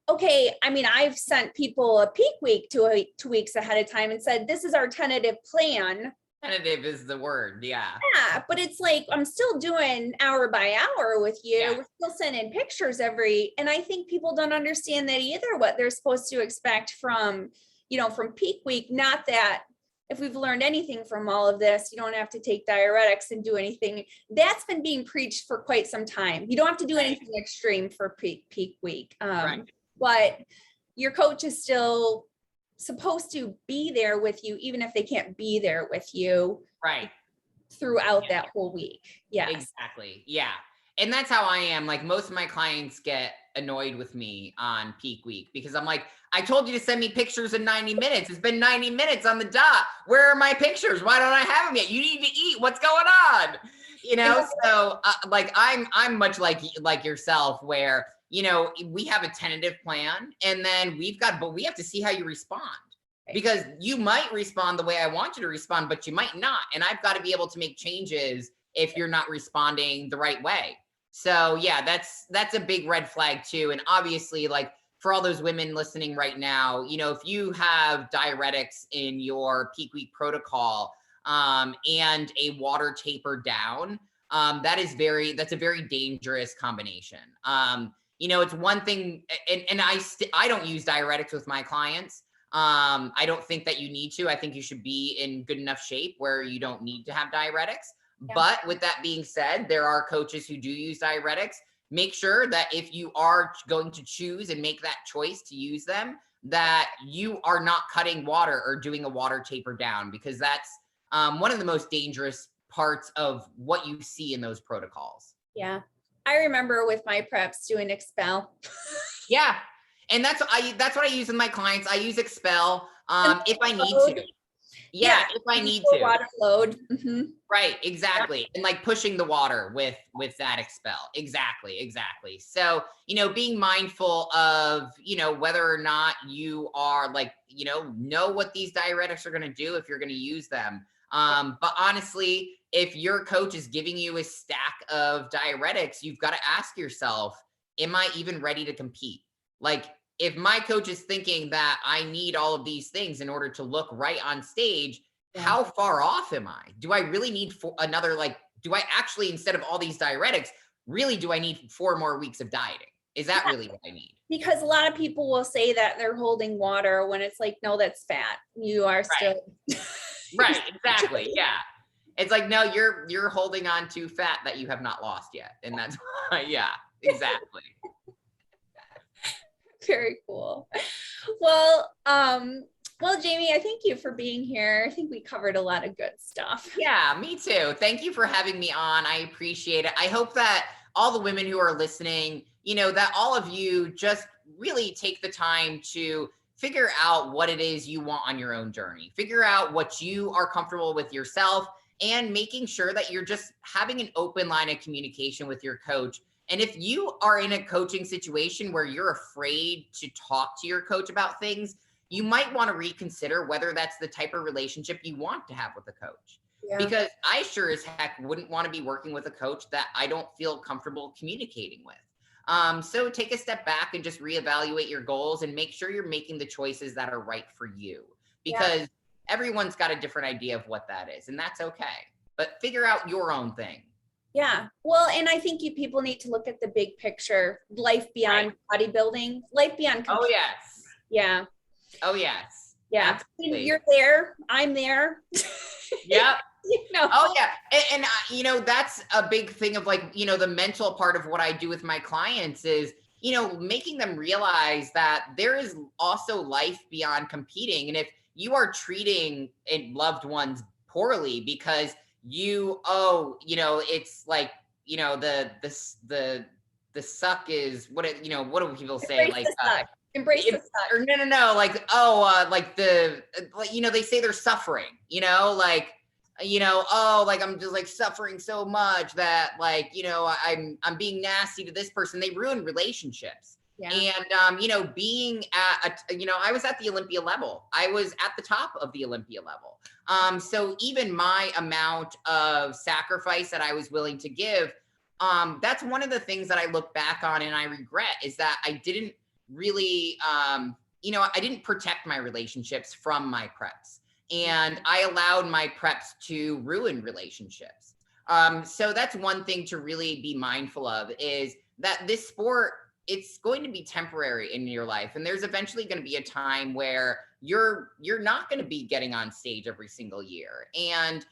okay, I mean, I've sent people a peak week 2 weeks ahead of time and said, this is our tentative plan. Tentative is the word. Yeah. Yeah. But it's like, I'm still doing hour by hour with you. Yeah. We're still sending pictures and I think people don't understand that either, what they're supposed to expect from peak week. Not that if we've learned anything from all of this, you don't have to take diuretics and do anything. That's been being preached for quite some time. You don't have to do anything extreme for peak week. But your coach is still supposed to be there with you, even if they can't be there with you throughout that whole week. Yeah, exactly. Yeah. And that's how I am. Like most of my clients get annoyed with me on peak week because I'm like, I told you to send me pictures in 90 minutes. It's been 90 minutes on the dot. Where are my pictures? Why don't I have them yet? You need to eat. What's going on? So like I'm much like yourself where, we have a tentative plan and then but we have to see how you respond. Because you might respond the way I want you to respond, but you might not. And I've got to be able to make changes if you're not responding the right way. So yeah, that's a big red flag too. And obviously, like for all those women listening right now, if you have diuretics in your peak week protocol and a water taper down, that's a very dangerous combination. It's one thing, and I don't use diuretics with my clients. I don't think that you need to. I think you should be in good enough shape where you don't need to have diuretics. Yeah. But with that being said, there are coaches who do use diuretics. Make sure that if you are going to choose and make that choice to use them, that you are not cutting water or doing a water taper down, because that's one of the most dangerous parts of what you see in those protocols. Yeah. I remember with my preps doing expel. Yeah. And that's what I use with my clients. I use expel if I need to. Yeah, if I need to. Water load. Mm-hmm. Right, exactly. And like pushing the water with that expel. Exactly. So, being mindful of, whether or not you are like, know what these diuretics are going to do if you're going to use them. But honestly, if your coach is giving you a stack of diuretics, you've got to ask yourself, am I even ready to compete? Like, if my coach is thinking that I need all of these things in order to look right on stage, how far off am I? Do I really need another, do I actually, instead of all these diuretics, really do I need 4 more weeks of dieting? Is that really what I need? Because a lot of people will say that they're holding water when it's like, no, that's fat. You are still. Right, exactly. Yeah. It's like, no, you're holding on to fat that you have not lost yet. And that's why, yeah, exactly. Very cool. Well, Jamie, I thank you for being here. I think we covered a lot of good stuff. Yeah, me too. Thank you for having me on. I appreciate it. I hope that all the women who are listening, that all of you just really take the time to figure out what it is you want on your own journey. Figure out what you are comfortable with yourself, and making sure that you're just having an open line of communication with your coach. And if you are in a coaching situation where you're afraid to talk to your coach about things, you might want to reconsider whether that's the type of relationship you want to have with a coach. Yeah. Because I sure as heck wouldn't want to be working with a coach that I don't feel comfortable communicating with. So take a step back and just reevaluate your goals and make sure you're making the choices that are right for you, because everyone's got a different idea of what that is, and that's okay. But figure out your own thing. Yeah. Well, and I think people need to look at the big picture, life beyond bodybuilding, life beyond computing. Oh, yes. Yeah. Oh, yes. Yeah. Absolutely. You're there. I'm there. Yep. Oh, yeah. And that's a big thing of the mental part of what I do with my clients is, making them realize that there is also life beyond competing. And if you are treating loved ones poorly because it's like, the suck is what what do people say? Embrace the suck. Or no. They say they're suffering, I'm just suffering so much that I'm being nasty to this person. They ruin relationships. Yeah. And, being at, I was at the Olympia level. I was at the top of the Olympia level. So even my amount of sacrifice that I was willing to give, that's one of the things that I look back on and I regret, is that I didn't really, I didn't protect my relationships from my preps, and I allowed my preps to ruin relationships. So that's one thing to really be mindful of, is that this sport, it's going to be temporary in your life. And there's eventually going to be a time where you're not going to be getting on stage every single year. And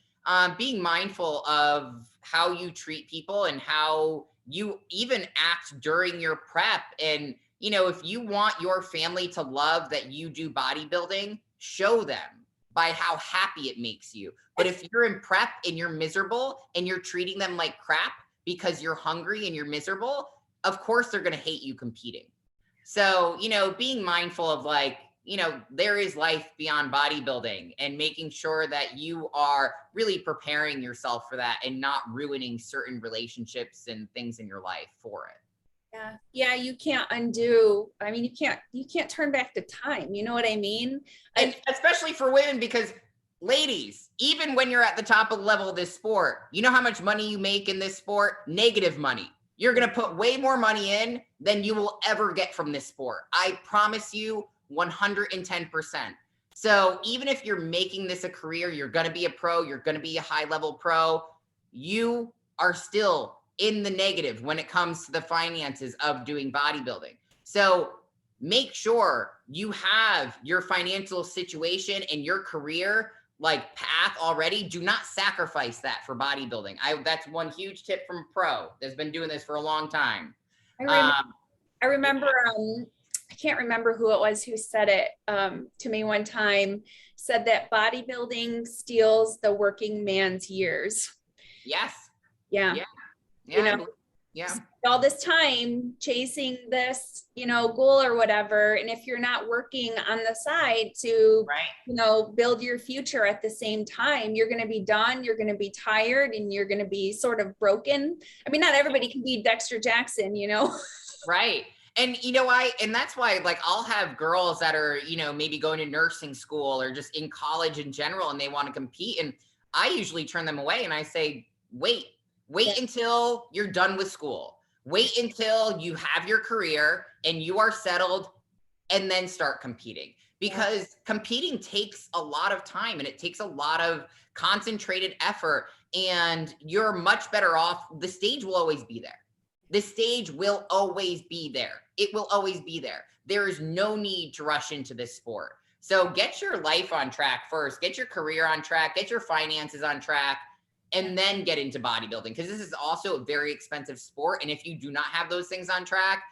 being mindful of how you treat people and how you even act during your prep. And, if you want your family to love that you do bodybuilding, show them by how happy it makes you. But if you're in prep and you're miserable and you're treating them like crap because you're hungry and you're miserable, of course they're going to hate you competing. So, being mindful of there is life beyond bodybuilding, and making sure that you are really preparing yourself for that and not ruining certain relationships and things in your life for it. Yeah. You can't undo. I mean, you can't turn back the time. You know what I mean? And especially for women, because ladies, even when you're at the top of the level of this sport, you know how much money you make in this sport? Negative money. You're going to put way more money in than you will ever get from this sport. I promise you 110%. So even if you're making this a career, you're going to be a pro, you're going to be a high level pro, you are still in the negative when it comes to the finances of doing bodybuilding. So make sure you have your financial situation and your career path already. Do not sacrifice that for bodybuilding. That's one huge tip from a pro that's been doing this for a long time. I remember I can't remember who it was who said it to me one time, said that bodybuilding steals the working man's years. Yes. Yeah. Yeah. Yeah. all this time chasing this, goal or whatever. And if you're not working on the side to, Right. build your future at the same time, you're going to be done, you're going to be tired, and you're going to be sort of broken. I mean, not everybody can be Dexter Jackson, Right. And and that's why, like, I'll have girls that are, maybe going to nursing school or just in college in general, and they want to compete. And I usually turn them away and I say, wait Yeah. until you're done with school. Wait until you have your career and you are settled, and then start competing. Because competing takes a lot of time and it takes a lot of concentrated effort, and you're much better off. The stage will always be there. The stage will always be there. It will always be there. There is no need to rush into this sport. So get your life on track first, get your career on track, get your finances on track, and then get into bodybuilding, because this is also a very expensive sport. And if you do not have those things on track,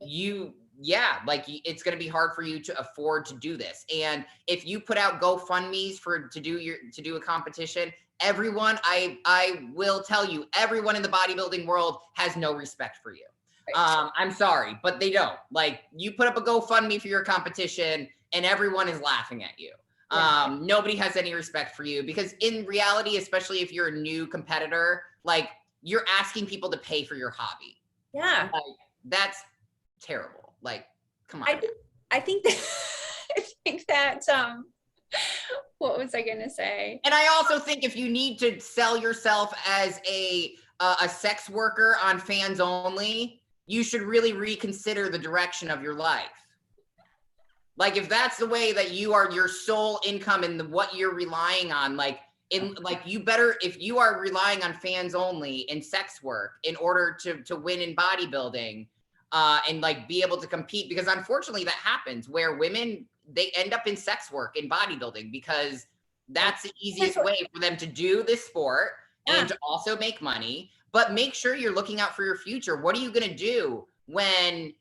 it's going to be hard for you to afford to do this. And if you put out GoFundMe's to do a competition, everyone, I will tell you, everyone in the bodybuilding world has no respect for you. Right. I'm sorry, but they don't. Like, you put up a GoFundMe for your competition and everyone is laughing at you. Yeah. Nobody has any respect for you, because in reality, especially if you're a new competitor, like, you're asking people to pay for your hobby. Yeah. Like, that's terrible. Like, come on. I think that what was I gonna say? And I also think if you need to sell yourself as a sex worker on Fans Only, you should really reconsider the direction of your life. Like, if that's the way that you are, your sole income and what you're relying on, if you are relying on Fans Only and sex work in order to win in bodybuilding, and like be able to compete, because unfortunately that happens where women, they end up in sex work in bodybuilding because that's the easiest way for them to do this sport and to also make money. But make sure you're looking out for your future. What are you going to do when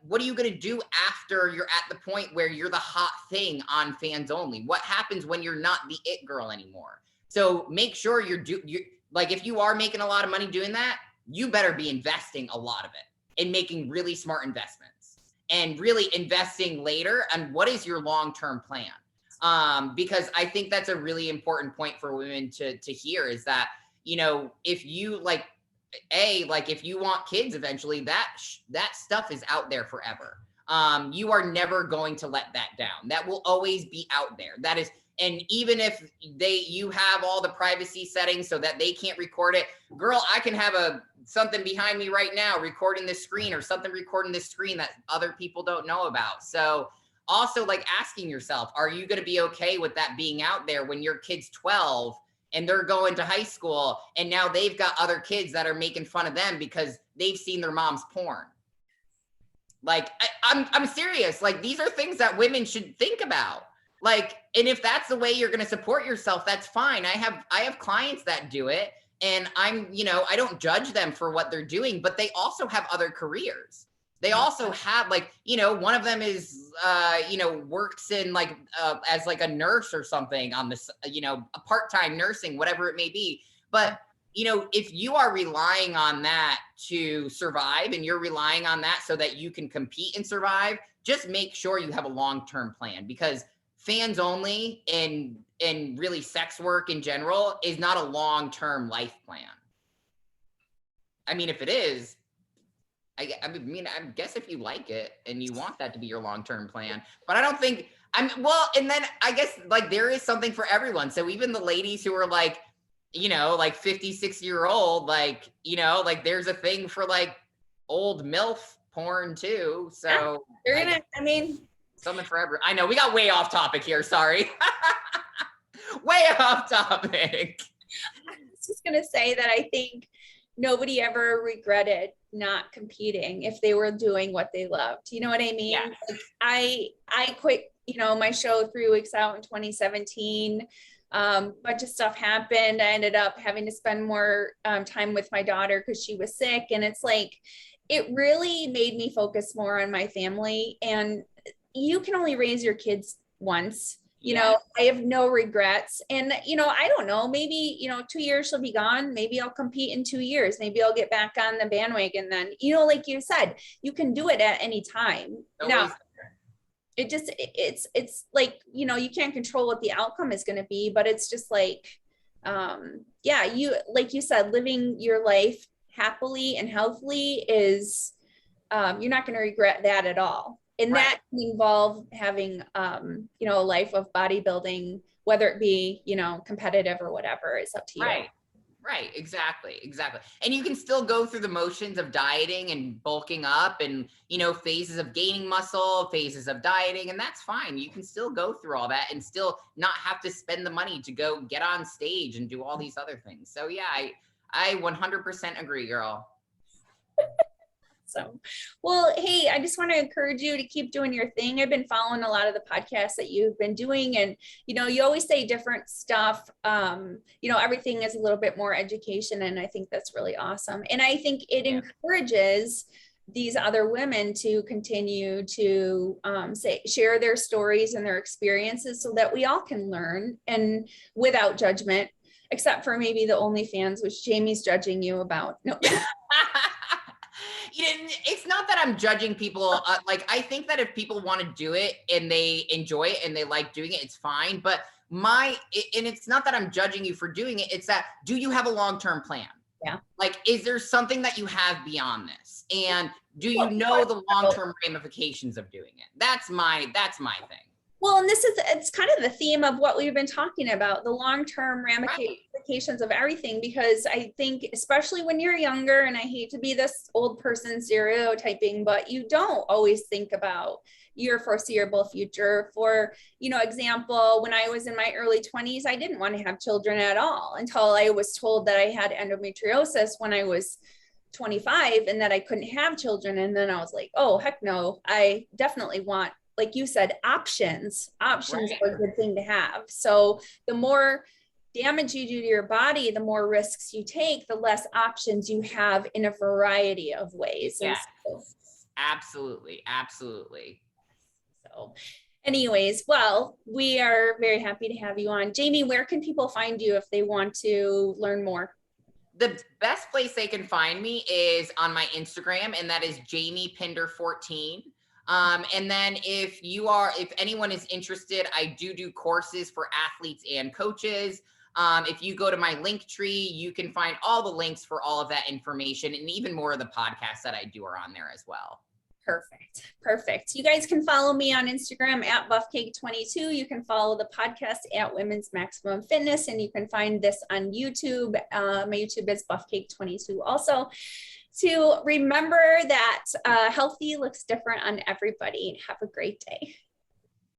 what are you going to do after you're at the point where you're the hot thing on Fans Only? What happens when you're not the it girl anymore? So make sure if you are making a lot of money doing that, you better be investing a lot of it and making really smart investments and really investing later on what is your long-term plan. Because I think that's a really important point for women to hear, is that, if you if you want kids eventually, that stuff is out there forever. You are never going to let that down. That will always be out there. That is, and even if you have all the privacy settings so that they can't record it, girl, I can have something behind me right now recording this screen, or something recording this screen that other people don't know about. So also, like, asking yourself, are you going to be okay with that being out there when your kid's 12 and they're going to high school and now they've got other kids that are making fun of them because they've seen their mom's porn? Like, I'm serious. Like, these are things that women should think about. Like, and if that's the way you're going to support yourself, that's fine. I have clients that do it, and I don't judge them for what they're doing, but they also have other careers. They also have, one of them is, works in as like a nurse or something on this, a part-time nursing, whatever it may be. But, if you are relying on that to survive, and you're relying on that so that you can compete and survive, just make sure you have a long-term plan, because Fans Only and really sex work in general is not a long-term life plan. I mean, if it is, I guess if you like it and you want that to be your long-term plan, but I don't think and then I guess there is something for everyone. So even the ladies who are 56-year-old, there's a thing for old MILF porn too. So something for everyone. I know we got way off topic here. Sorry. Way off topic. I was just going to say that I think nobody ever regretted not competing if they were doing what they loved. You know what I mean? Yeah. I quit, my show 3 weeks out in 2017. Bunch of stuff happened. I ended up having to spend more time with my daughter because she was sick. And it's it really made me focus more on my family. And you can only raise your kids once. You know, I have no regrets. And, you know, I don't know, maybe, you know, 2 years she'll be gone. Maybe I'll compete in 2 years. Maybe I'll get back on the bandwagon then. You know, like you said, you can do it at any time. Now, it's like, you know, you can't control what the outcome is going to be, but it's just like, yeah, you, like you said, living your life happily and healthily is, you're not going to regret that at all. And that can involve having, you know, a life of bodybuilding, whether it be, you know, competitive or whatever, is up to you. Right. Exactly. And you can still go through the motions of dieting and bulking up and, you know, phases of gaining muscle, phases of dieting, and that's fine. You can still go through all that and still not have to spend the money to go get on stage and do all these other things. So yeah, I 100% agree, girl. So, well, hey, I just want to encourage you to keep doing your thing. I've been following a lot of the podcasts that you've been doing, and, you know, you always say different stuff. You know, everything is a little bit more education, and I think that's really awesome. And I think it encourages these other women to continue to share their stories and their experiences so that we all can learn, and without judgment, except for maybe the OnlyFans, which Jamie's judging you about. No. It's not that I'm judging people. Like, I think that if people want to do it and they enjoy it and they like doing it, it's fine. But and it's not that I'm judging you for doing it. It's that, do you have a long-term plan? Yeah. Like, is there something that you have beyond this? And do you know the long-term ramifications of doing it? That's my thing. Well, and it's kind of the theme of what we've been talking about, the long-term ramifications of everything, because I think, especially when you're younger, and I hate to be this old person stereotyping, but you don't always think about your foreseeable future. For, you know, example, when I was in my early 20s, I didn't want to have children at all until I was told that I had endometriosis when I was 25 and that I couldn't have children. And then I was like, oh, heck no, I definitely want, like you said, options are a good thing to have. So the more damage you do to your body, the more risks you take, the less options you have in a variety of ways. Yeah, absolutely. So anyways, well, we are very happy to have you on. Jamie, where can people find you if they want to learn more? The best place they can find me is on my Instagram, and that is Jamie Pinder 14. And then if anyone is interested, I do courses for athletes and coaches. If you go to my link tree, you can find all the links for all of that information, and even more of the podcasts that I do are on there as well. Perfect. You guys can follow me on Instagram at buffcake22. You can follow the podcast at Women's Maximum Fitness, and you can find this on YouTube. My YouTube is buffcake22 also. To remember that healthy looks different on everybody. Have a great day.